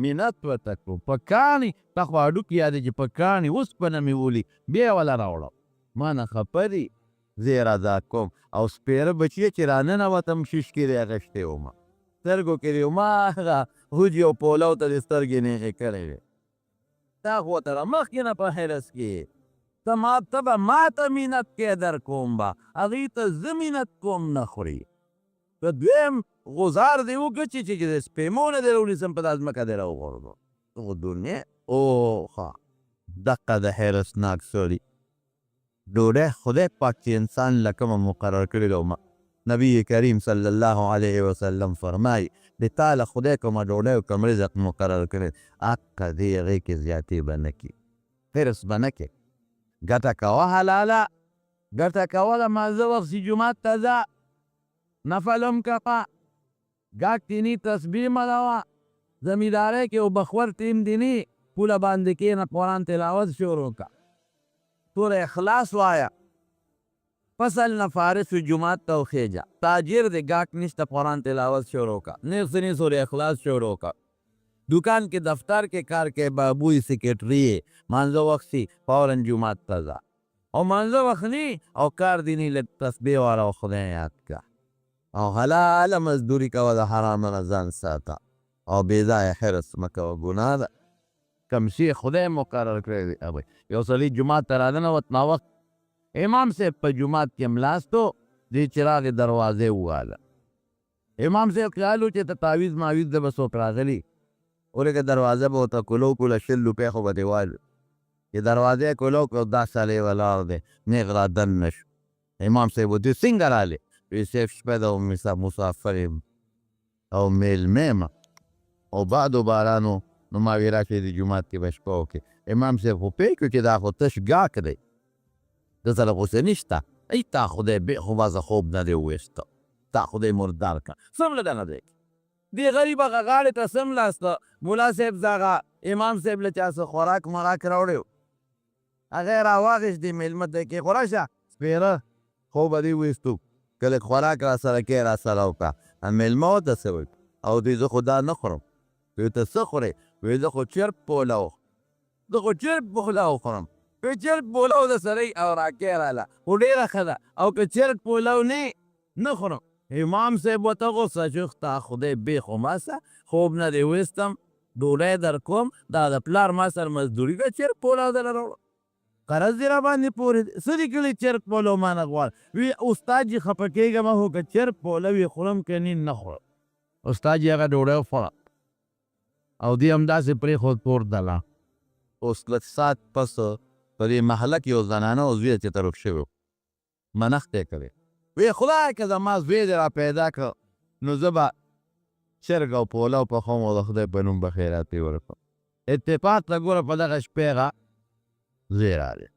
مینت ورته کړو په کاڼي تا خو هډوکي یادې چې په کاڼي اوسپنه مې ولي بیا یې وله راوړم ما نه خفه دي زه یې رضا کوم او سپېره بچیه چې راننوتم شیشکې دې اخیستې ومه سترګو کې دې ما هغه هوجي او پولو ته دې سترګې نیغې کړې وې تا خو تر مخکې نه په حرس کې ته به ما ته مینت کې در کوم به هغوی ته زه مینت کوم نه خوري که دویم غزار دې وکړه چې د سپېمو نه دې راونیسم په دا ځمکه دې راوغورځوم خو دنیا اوخه دقه د حیرسناک سړي ډوډۍ خدای پاک چې انسان له کومه مقرر کړې ده نبی کریم صلی الله علیه وسلم فرمایي د تا له خدای کومه ډوډۍ او کوم رزق مقرر کړی حقه دې هغې کې زیاتې به نه کړي حرص به نه کړي ګټه کوه حلاله ګټه کوه د مازه وخت چې جومات ته ځه نفل هم کوه ګاک دیني تسبیح ملوه زمیندارۍ کې او بخور ټیم دیني پوله باندې کښېنه قرآن تلاوت شروع کړه سوره اخلاص وایه فصل نه فارغ شو جومات ته وخېجه تاجر دی ګاک نشته قرآن تلاوت شروع کړه نیغ سنې سوره اخلاص شروع کړه دکان کې دفتر کې کار کې بابوی سیکرټري یې مانځه وخت سي فورا جومات ته ځه او مانځه وخت نی او کار دې نی لږ تسبیح واره او خدای یاد کړه او حلاله مزدوري کوه د حرامه نه ځان ساته او بېځایه حرص مه کوه ګناه ده کم شي خدای مقرر کړی دی ابی یو سړي جومات ته رادنه وت ناوخت امام صاحب په جومات کې ملاستو دې چراغ دروازې وواله امام صاحب خیال و چې ته تعویض معویض ده به څوک راغلي ورکه دروازه به ورته کلو کله 100 روپۍ خو به دې وایلو چې دروازه یې کلو کړو دا سړی ولاړ دی نیغ را دننه شو امام صاحب ورته څنګه رالې وایي صاحب شپه ده او مسافر یم او میلمه یم او بعدو بارانو نو ما وی راشئ د جومات کې به شپه وکړې امام صاحب خو پوه کړو چې دا خو تش ګاک دی ده سره غوسه نشته ای تا خدای بې خو بازه خوب نه دی وویسته تا خدای مردار کړه څومره ده نه دی دې غریب هغه غاړې ته څملاسته ملا صاحب دغه امام صاحب له چا څه خوراک مراک راوړی و هغه یې راواخېست دې مېلمه ته کې خوره شه سپېره خوب به دې ویستو که لږ خوراک را سره کې را سره وکړه مېلمه ورته څه وکړه او دوی زه خو دا نه خورم وی ته څه خورې وی زه خو چرب پولو زه خو چرب پولو خورم وی چرب پولو د سړی او راکې راله خو ډېره ښه ده او که چرب پولو نه خورم امام صاحب ورته غوسه شو تا خدای بې خو ما سه خوب نه دې ویستم ډوډۍ در کوم دا د پلار ما سره مزدوري ده چرب پولو دله راوړه قرض دې راباندې پورې څه دې کړي چرب پولو ما نه غواړه وی استاد جي خفه کېږم خو که چرب پولو یې خورم که نه خورم استاد جي هغه ډوډۍ وخوړه او دې همداسې پرېښود پور دله اوس لږ ساعت پس په دې محله کې یو زنانه او زوی چې تروک شوی و منښت یې کړی وی خدای که زما زوی دې را پیدا کړ نو زه به چرګ او پولو پخوم او د خدای په نوم به خیرات یې ورکړم اتفاق ته ګوره په دغه شپې هغه زوی راغی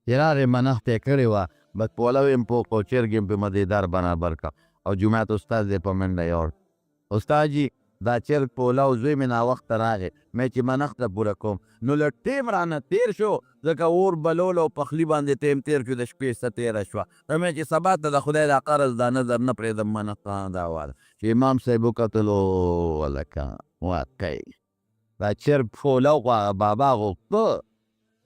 چې راغی منښت یې کړې وه بس پولو یې پوخ او چرګ یې په مزېدار برابر کړ او جومات استاد یې په منډه یوړ استاد جي دا چرګ پولو زوی مې ناوخته راغی مې چې منښته پوره کوم نو لږ ټیم رانه تېر شو ځکه اور بلول او پخلي باندې ټیم تېر شو د شپې څه تېره شوه مې چې سبا ته د خدای دا قرض دا نظر نه پرېږدم منښته دا واله چې امام صاحب وکتل او هلکه واقعي دا چرګ پولو خو هغه بابا غوښته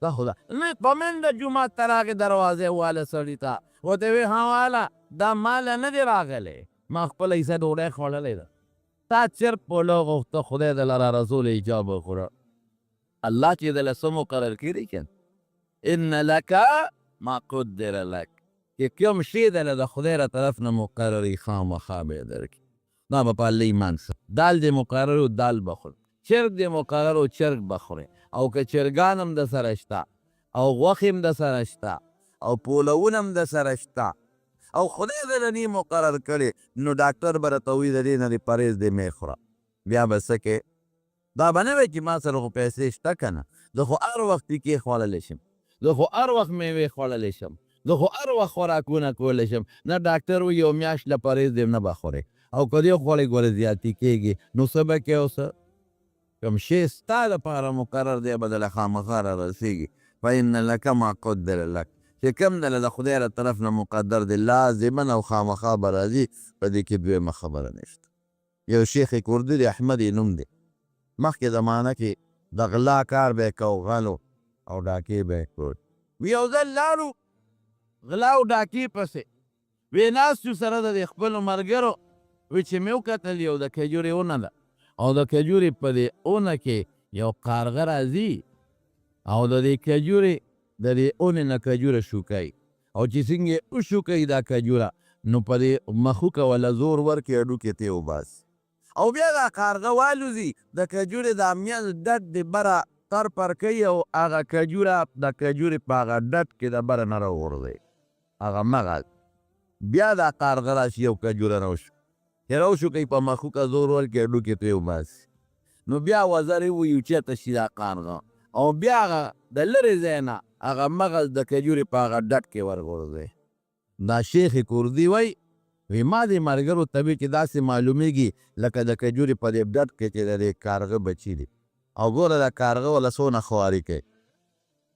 دا خو دا په منډه جومات ته راغې دروازې واله سړي ته ورته ویې ها واله دا ماله نه دی راغلی ما خپله حصه ډوډۍ خوړلی ده تا چرګ پولو غوښته خدای دله را رسول ایجاب وخوره الله چې دله څه مقرر کړي که ان لکه ما قدر لک چې کوم شی دله د خدای را طرف نه مقرري خامخا به یې درکړي دا به په الله ایمان سه دال دې مقرر و دال به خوري چرګ دې مقرر و چرګ به خوري او که چرګان هم د سره شته او غوښې هم د سره شته او پولونه هم د سره شته او خدای دله نی مقرر کړي نو ډاکټر به راته وایي د دې نه دې پرهیز دې مې خوره بیا به څه کې دا به نه وایي چې ما سره خو پیسې شته که نه زه خو هر وخت کیکې خوړلی شم زه خو هر وخت میوې خوړلی شم زه خو هر وخت خوراکونه کولی شم نه ډاکټر وایي یو میاشت له پرهیز دې نه به خورې او که دې خوړې ګورې زیاتې کېږي نو څه به کې اوسه کوم شی ستا لپاره مقرر دی به دله خامخا را رسېږي فإن لک ما قدر لک چې کوم دله د خدای له طرف نه مقدر دی لازما او خامخا به راځي په دې کې دویمه خبره نشته یو شیخ کردي دی احمد یې نوم دی مخکې زمانه کې د غلا کار به یې کو غلو او ډاکې به یې کړ وی یو ځل لاړو غلا او ډاکې پسې وی ناست یو سره د خپلو ملګرو وی چې مې وکتل یو د کجورې ونه ده او د کجورې په دې اونه کې یو قارغه راځي او د دې کجورې د دې اونې نه کجوره شوکوي او چې څنګه یې وشوکوي دا کجوره نو په دې مخوکه وله زور ورکړي هډوکې ته یې وباسي او بیا دا کارغه والوځي د کجورې د امیان ډډ د بره تر پر کوي او هغه کجوره د کجورې په هغه ډډ کې د بره نه راوغورځوي هغه مغز بیا دا کارغه راشي یو کجوره راوشو چې راوشوکوي په مخوکه زور ورکړي هډوکې ته یې وباسي نو بیا وزرې ووایي چېرته شي دا کارغه او بیا هغه د لرې ځای نه هغه مغز د کجورې په هغه ډډ کې ورغورځوي دا شیخ کردي وایي وی ما دې ملګرو ته وی چې داسې معلومیږي لکه د کجورې په دې ډډ کې چې د دې کارغه بچي دي او ګوره د کارغه وله څونه خواري کوي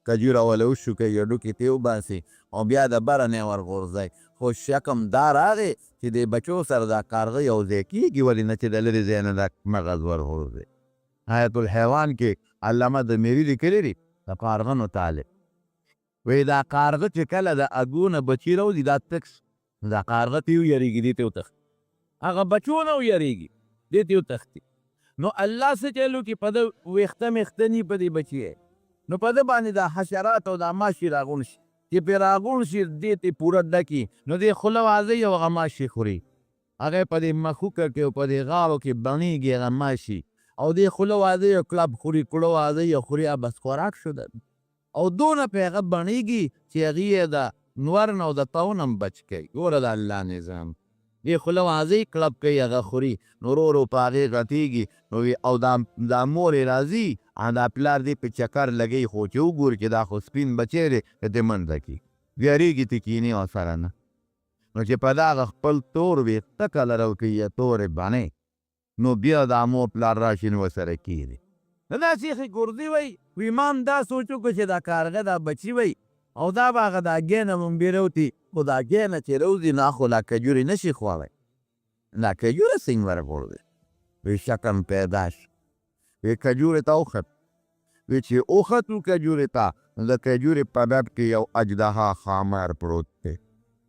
کجوره وله وشوکوي هډوکې ته یې وباسي او بیا د بره نه یې ورغورځوي خو شکم دا راغی چې د بچو سره دا کارغه یو ځای کېږي ولې نه چې د لرې ځای نه دا مغز ورغورځوي حیات الحیوان کې علامه د میری لیکلی دي د کارغنو طالب وی دا کارغه چې کله د اګونه بچي راوځي دا تک دا کارغه ته ویریږي دې ته وتښتي هغه بچو نه ویریږي دې ته وتښتي نو الله څه چلو کې په ده ویښته میښته ني په دې بچي نو په ده باندې دا حشرات او دا ماشي راغون شي چې پرې راغون شي دې ته پوره ډکي نو دې خوله وازوي او هغه ماشي خوري هغه په دې مخوکه کې او په دې غاړو کې بڼېږي هغه ماشي او دې خوله وازوي او کلب خوري کړه وازوي او خوري بس خوراک شو ده او دونه پې هغه بڼېږي چې هغې یې د نور نه او د تاون هم بچ کوي ګوره د الله نظام دې خوله وازوي کلب کوي هغه خوري نو ورو ورو په هغې غټېږي نو او دا مور یې راځي دا پلار دې په چکر لګوي خو چې وګوري چې دا خو سپین بچی دی که دې منډه کړي ویرېږي ته کینې ورسره نه نو چې په دغه خپل تور ویښته کله راوکړي یا تورې بڼې نو بیا دا مور پلار راشي نو ورسره کېږي نو دا شیخ کردي وایي وی ما هم دا سوچ وکړو چې دا کارغه دا بچي وایي او دا به هغه دا ګینه ممبې راوتي خو دا ګینه چې راوځي نو خو لا کجورې نشي خوړی دا کجوره څنګه ورغورځي وی شکم پیدا شو وی کجورې ته وخت وی چې وختو کجورې ته د کجورې په ډډ کې یو اجدها خامار پروت دی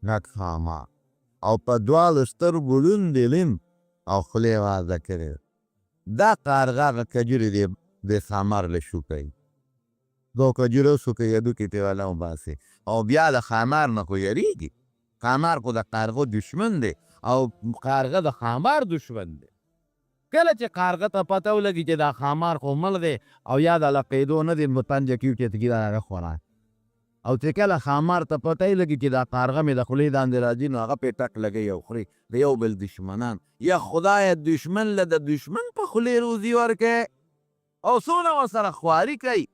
نک خامار او په دواړو سترګو ړوند دی لیم او خولې وازه کړې دا کارغه هغه کجورې د خامار له شو کوي دو کجوره وسوکوي هډوکې ته والا وباسي او بیا د خامار نه خو یریږي خامار خو د کارغو دشمن دی او کارغه د خامار دشمن دی کله چې کارغه ته پته ولګي چې دا خامار خو مړ دی او یا د لقېدو نه دی مطنجه کیو چې تګي دا هغه خوراک او چې کله خامار ته پته یې لګي چې دا کارغه مې د خولې داندې راځي نو هغه پې ټک لګوي او خوري د یو بل دشمنان یا خدایه دشمن له د دشمن په خولې روزي ورکوي او څونه ورسره خواري کوي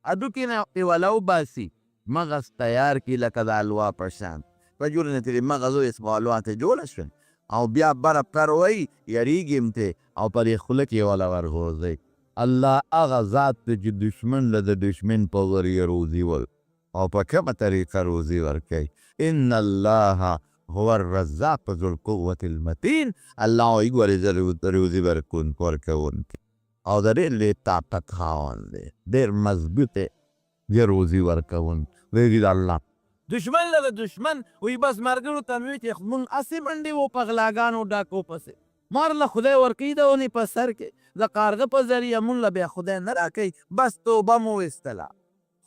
هډوکې نه یې وله وباسي مغز تیار کړي لکه د الوا په شان په جوړ نه ترې مغز ویس په الوا ته جوړه شول او بیا بره پر وایي یریږي م ته او په دې خوله کې یې وله ورغورځوي الله هغه ذات دی چې دشمن له د دشمن په ذریعه روزي ور او په کومه طریقه روزي ورکوي ان الله هو الرزاق ذو القوة المتین الله وایي ګورې زه روزي ورکوونکی او د ډېر لوی طاقت خاوند دی ډېر مضبوط دی روزي ورکوونکی ویږي د الله دشمن له د دشمن وی بس ملګرو ته مې ویل چې مونږ هسې منډې وو په غلاګانو ډاکو پسې مار له خدای ورکوي د اونې په سر کې د کارغه په ذریعه مونږ له بیا خدای نه راکوي بس توبه مو ویستله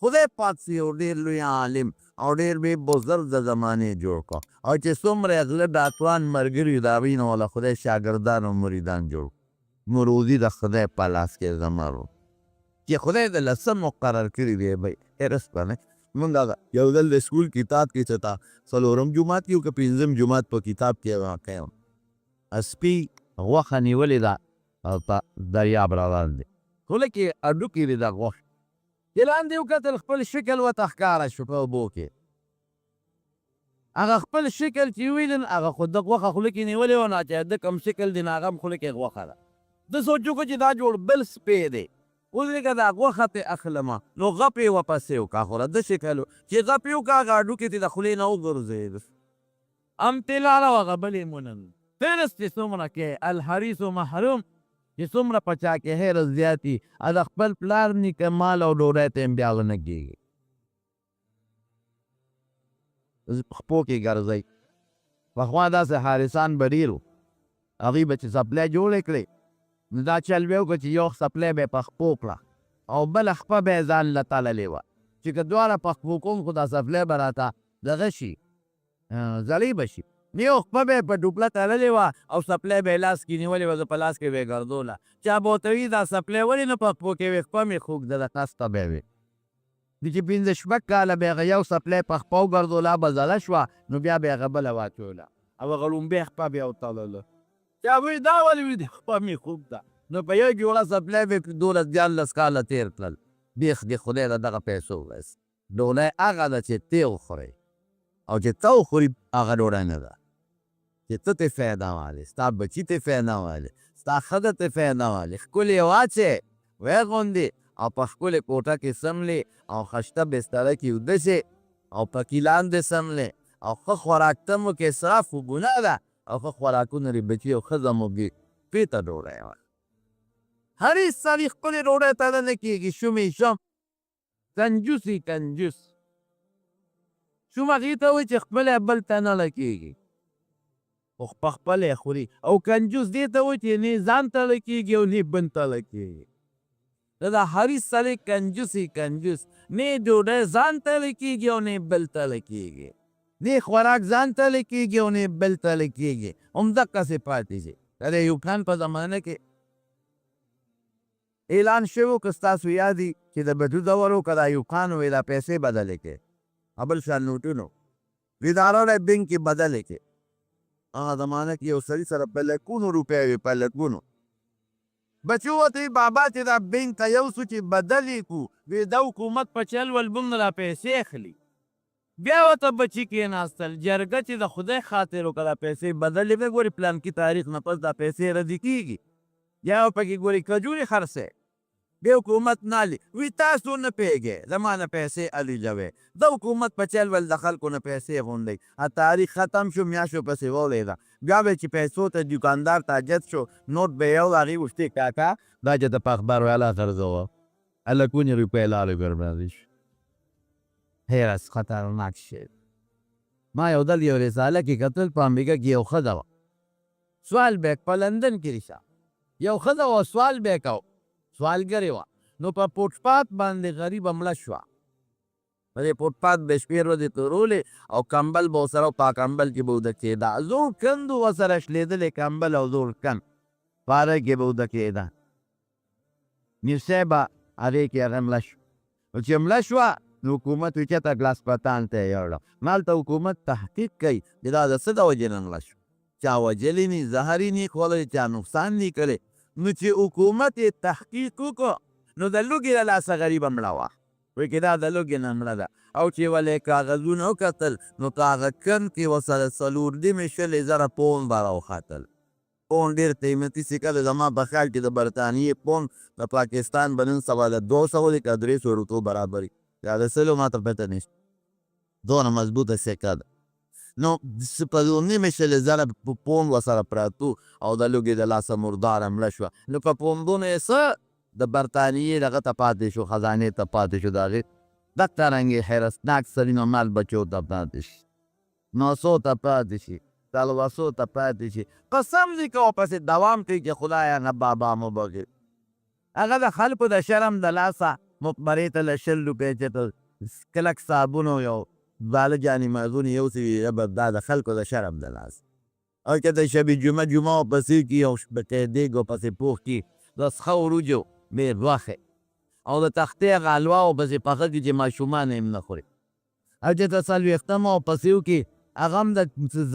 خدای پاک سي یو ډېر لوی عالم او ډېر لوی بزرګ د زمانې جوړ کړه او چې څومره یې غله ډاکوان ملګري د هغوی نه وله خدای شاګردان او مریدان جوړ نو روزي د خدای په لاس کې زما رو چې خدای د لسم مقرر کړي دی بی هرس باندې مونږ هغه یو ځل د سکول کتاب کې څه تا څلورم جومات کې او که پنځم جومات په کتاب کې واقع یم سپي غوښه نیولې ده او په دریاب روان دی خوله کې هډوکې دی د غوښې چې لاندې وکتل خپل شکل ورته ښکاره شو په اوبو کې هغه خپل شکل چې ویلن هغه خو د غوښه خوله کې نیولې وه نو چې د کوم شکل دی نو هغه هم خوله کې غوښه ده ده سوچ وکړو چې دا جوړ بل سپی دی اوس لکه دا غوښه پې اخلمه نو غپ یې ورپسې وکړه خو د شکل چې غپ یې وکړه هغه هډوکې تې د خولې نه وګرځېد امتلاله هغه بلې مونن فهرس چې څومره کې الحریص و محروم چې څومره په چا کې حرص زیاتي د خپل پلار نیکه مال او ډوډۍ ته هم بیا نه کېږي خپو کې ګرځئ پخوا داسې حارسان به ډېر وو هغوی به چې سپلی جوړې کړې نو دا چل به یې وکړه چې یو سپلی به یې په خپو کړه او بله خپه به یې ځان له تړلې وه چې که دواړه په خپو کوم خو دا سپلی به راته دغه شي زړې به شي یو خپه به یې په ډوپله تړلې وه او سپلی به یې لاس کې نیولې وه زه په لاس کې به یې ګرځوله چا به ورته وي دا سپلی ولې نه په خپو کې وي خپه مې خوږده ده نسته به یې وي د چې پنځه شپږ کاله به هغه یو سپلی په خپه وګرځوله به زړه شوه نو بیا به یې هغه بله واچوله او هغه لومبۍ خپه بیا وتړله چا به وي دا ولې وي د خپه مې خوږ ده نو په یو جوړه سپلی به 12-14 کاله تېر کړل بیخ د خدای د دغه پیسو بس ډوډۍ هغه ده چې ته وخورې او چې ته وخوري هغه ډوډۍ نه ده چې ته ترې فایده واخلې ستا بچي ترې فایده واخلې ستا ښځه ترې فایده واخلې ښکلې یې واچې ویغوندې او په ښکلې کوټه کې څملې او خشته بستره کې ویده شې او پکې لاندې څملې او ښه خوراک ته مو کې اسراف خو ګناه ده او ښه خوراکونه لري بچي او ښځه مو کې پېته ډوډۍ واخلې هر هېڅ سړي خپلې ډوډۍ ته نه کېږي شومې شم کنجوسي کنجوس شوم هغې ته وایي چې خپله بل ته نه لکېږي خو په خپله یې خوري او کنجوس دې ته وایي چې نه ځان ته لکېږي او نه بل ته لکېږي دا هر هېڅ سړی کنجوسي کنجوس نه ډوډۍ ځان ته لکېږي او نه بل ته لکېږي نه خوراک ځان ته لکېږي او نه بل ته لکېږي همدقسې پاتې شي د ایوب خان په زمانه کې اعلان شوی که ستاسو یادي چې د بټو دور و که د ایوب خان وې دا پیسې بدلې کړې بل شان نوټونو اداره بینک کې بدلې کړې هغه زمانه کې یو سړي سره په لکونو روپۍ وې په لکونو بچو ورته بابا چې دا بینک ته یو څو چې بدلې کړو وې دا حکومت په چل ول بوم را پیسې اخلي بیا ورته بچي کېناستل جرګه چې د خدای خاطر وکړه دا پیسې بدلې وې ګورې پلان کې تاریخ نه پس دا پیسې ردي کېږي یا پکې ګورې کجورې خرڅې بیا حکومت نالي وی تاسو نه پوهېږئ زما نه پیسې الیجوئ د حکومت په چل ول د خلکو نه پیسې غونډئ تاریخ ختم شو میاشتو پسې ولیده بیا به چې پیسو ته دوکاندار ته حاجت شو نوټ به یو هغې وشتې کاکا دا چې ته په اخبار والا غرضوه لکونې روپۍ لارې بربادي شو حیرت خطرناک شی ما یو ځل یو رساله کې کتل په امریکا کې یو ښځه وه سوال به په لندن کې رسا یو ښځه وه سوال به کو سوالګرې وه نو په فوټپات باندې غریبه مړه شوه په دې فوټپات به شپې ورځې تېرولې او کمبل به ورسره په کمبل کې به اوده کېده زوړ کند و ورسره شلېدلی کمبل او زوړ کند پاره کې به اوده کېده نیوسی به هغې کې هغه مړه شوه نو چې مړه شوه نو حکومت وي چېرته ګلاسپتان ته یې یوړه مالته حکومت تحقیق کوي چې دا د څه د وجې نه مړه شوه چا وجلې نی زهر یې نی خوړلی چا نقصان نی کړی نو چې حکومت یې تحقیق وکړو نو د لوږې له لاسه غریبه مړه وه وایي که دا د لوږې نه مړه ده او چې ولې کاغذونه وکتل نو په هغه کند کې ورسره 4.5 پونډ به راوختل پونډ ډېر قیمتي سکه ده زما په خیال کې د برطانیې پونډ د پاکستان به نن سبا د 200 دی که 300 روپو برابر وي یا د سلو ماته پته نشته دونه مضبوطه سکه ده نو په 2.5 پونډ ورسره پراتو او د لوږې د لاسه مرداره مړه شوه نو په پونډونو یې څه د برطانیې دغه ته پاتې شو خزانې ته پاتې شو د هغې دغه رنګې حیرتناک سړي نو مال بچو ته پاتې شي نوسو ته پاتې شي تلوسو ته پاتې شي قسم دې که ورپسې دوام کوي چې خدایه نه بابا مو بخیر هغه د خلکو د شرم د لاسه مقبرې ته له 100 روپۍ چې ته کلک صابون او یو باله جانې مازون یو څه وي دا د خلکو د شرم د لاسه او که د شبې جمعه ورپسې کي او شپټۍ دیګ ورپسې پوخ کي د څښه وروجو بې غوښې او د تختې هغه حلوا ورپسې پخه کړي چې ماشومان یې هم نه خوري او چې ته 40 ورپسې وکړي هغه هم د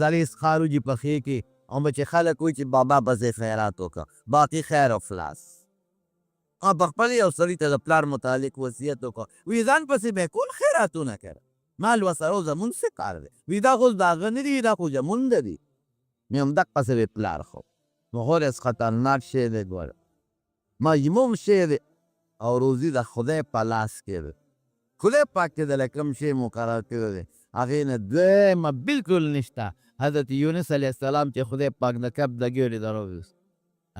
زړې څښه وروجې پخې کړي او به چې خلک وایي چې بابا پسې خیرات وکړه باقي خیر او فلاس په خپل یو سړي ته د پلار متعلق وصیت وکړه وایي ځان پسې به یې کول خیراتونه کړه مال ورسره زمونږ څه کار دی وایي دا خو د هغه نه دي دا خو زمونږ دی مې همدقسې دی پلار خو نو خورس خطرناک شی دی ګوره مجموم شی دی او روزي د خدای په لاس کې دی خدای پاک چې د کوم شی مقرر کړی دی هغې نه دویمه بلکل نشته حضرت یونس علیه السلام چې خدای پاک د کب د ګیورې راوویست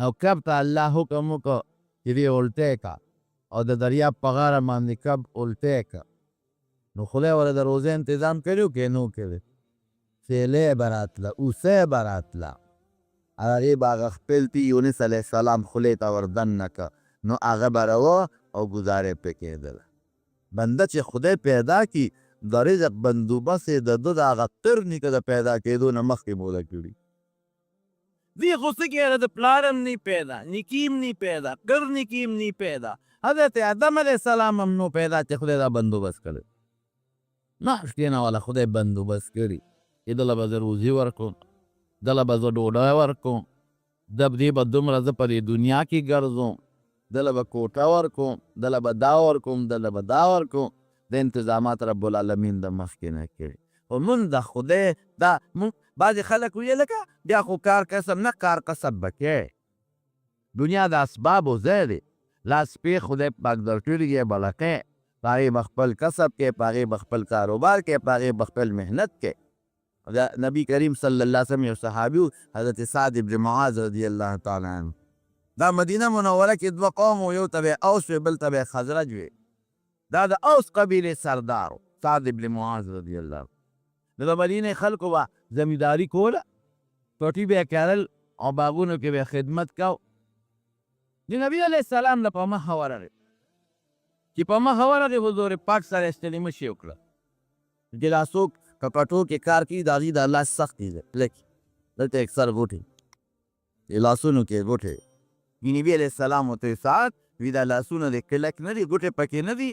او کب ته الله حکم وکړ چې دې الټی کړه او د دریاب په غاړه باندې کب الټی کړه نو خدای ورته د روزې انتظام کړی و که نو کړی سیلی به راتله اوسی به راتله هغې به هغه خپل پي یونس علیه السلام خولې ته ور دننه کړه نو هغه به راوه او گزارې پې کېدله. بنده چې خدای پیدا کی د رزق بندوبست یې د ده د هغه تر نیکه د پیدا کېدو نه مخکې موده کړي. دی خو څه کېده د پلارم نی پیدا نیکیم نی پیدا کر نیکیم نی پیدا. حضرت آدم علیه السلام هم نو پیدا چې خدای دا بندوبست کړی. ناشتې نه والا خدای بندوبست کړي چې دله به زه روزي ورکړم، دله به زه ډوډۍ ورکړم، دې به دومره زه په دې دنیا کې ګرځوم، دله به کوټه ورکړم، دله به دا ورکړم، دله به دا ورکړم. د انتظامات رب العالمین د مخکې نه کړي. خو مونږ د خدای دا مونږ بعضې خلک ویل لکه بیا خو کار کسب نه، کار کسب به کوې. دنیا د اسبابو ځای دی. لاس پې خدای پاک درکړي یې به لکې، په هغې به خپل کسب کې، په هغې به خپل کاروبار کې، په هغې به خپل محنت کې. د نبی کریم صلی الله علیه وسلم یو صحابي و، حضرت سعد بن معاذ رضی الله تعالی عنه. دا مدینه منوره کې دوه قوم و، یو ته به اوس وی بل ته به خزرج وی. دا د اوس قبیلې سردار سعد بن معاذ رضی الله. د مدینې خلکو به زمینداري کوله، پټي به یې کرل او باغونو کې به خدمت کو. د نبي علیه السلام نه په مخه ورغی چې په مخه ورغی حضور پاک سره استلمه شي وکړه چې دا څوک په پټو کې کار کوي د هغې د الله سخت دي لکې دلته اکثر غوټې لاسونو کې غوټې. نبي علیه السلام ورته ساعت وي دا لاسونه د کلک نه دي، غوټې پکې نه دي.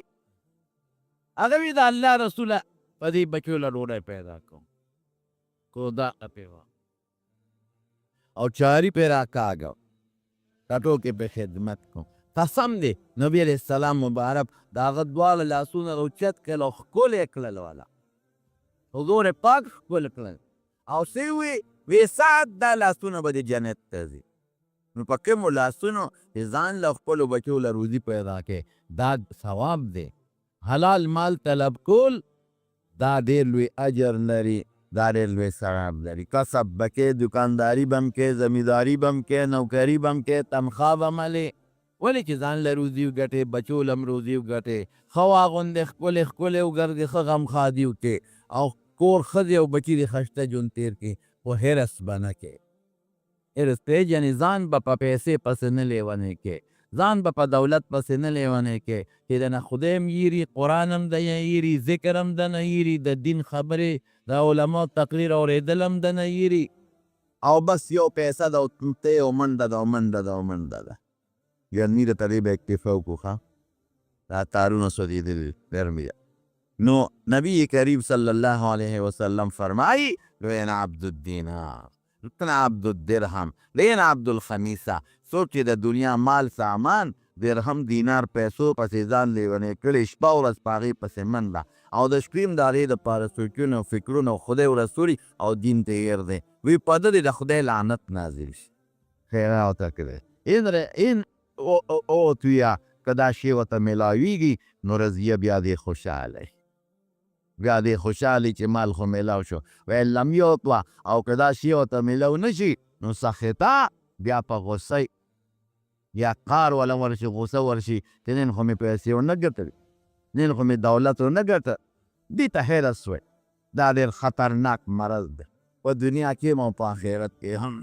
هغه وی د الله رسوله په دې بچو له ډوډۍ پیدا کوم کو دا پیوا او چاری پې راکاږه کټو کې په خدمت کوم. قسم دی نبی علیه السلام مبارک د هغه دواړه لاسونه راوچت کړل او ښکل یې کړل والا. حضور پاک ښکل کړل او څه وی سعد دا لاسونه به د جنت ته ځي. نو په کومو لاسونو چې ځان له خپلو بچو له روزي پیدا کې دا ثواب دی. حلال مال طلب کول دا ډېر لوی اجر لري، دا ډېر لوی ثواب لري. کسب به کې، دکانداري به هم کې، زمینداري به هم کې، نوکري به هم کې، تنخوا به هم هلې. ولې چې ځان له روزي وګټې، بچو له هم روزي وګټې، ښه واغوندې، ښکلې ښکلې وګرځې، ښه غمخوادي وکړې او کور ښځې او بچي دې ښایسته ژوند تېر کړې. خو حرص به نه کې. حرص یعنې ځان به په پیسې پسې نه لیونی کې، ځان به په دولت پسې نه لیونی کې چې د نه خدای هم یېري، قرآن هم د نه یېري، ذکر هم د نه یېري، د دین خبرې د علماو تقریر اورېدل هم د نه یېري. او بس یو پیسه ده او ته یو منډه ده او منډه ده او منډه ده. ګرمي د طالب اکتفا وکړو ښه دا تارونه سوځېدلي ګرمي. نو نبی کریم صلی الله علیه وسلم فرمایي لوین عبد الدینار لوین عبد الدرهم لین عبد الخمیسه. څوک چې د دنیا مال سامان درهم دینار پیسو پسې ځان لیونی کړي، شپه ورځ په هغې پسې منډه او د شپې هم د هغې دپاره سوچونه او فکرونه او خدای ورسولي او دین ته هېر دی. وی په ده د خدای لعنت نازل شي. خیره ورته کړی این اوتویا که دا شی ورته میلاویږي نو رضیه بیا دې خوشحاله بیا دې خوشحالي چې مال خو میلاو شو. ویل لم یوتوه او که دا شی ورته میلاو نه شي نو سخطه بیا په غصه یا قار ولا ورشي، غصه ورشي چې نن خو مې پیسې ونه ګټلې، نن خو مې دولت ونه ګټه. دې ته حیرت سوی. دا ډېر خطرناک مرض دی په دنیا کې هم او په آخرت کې هم.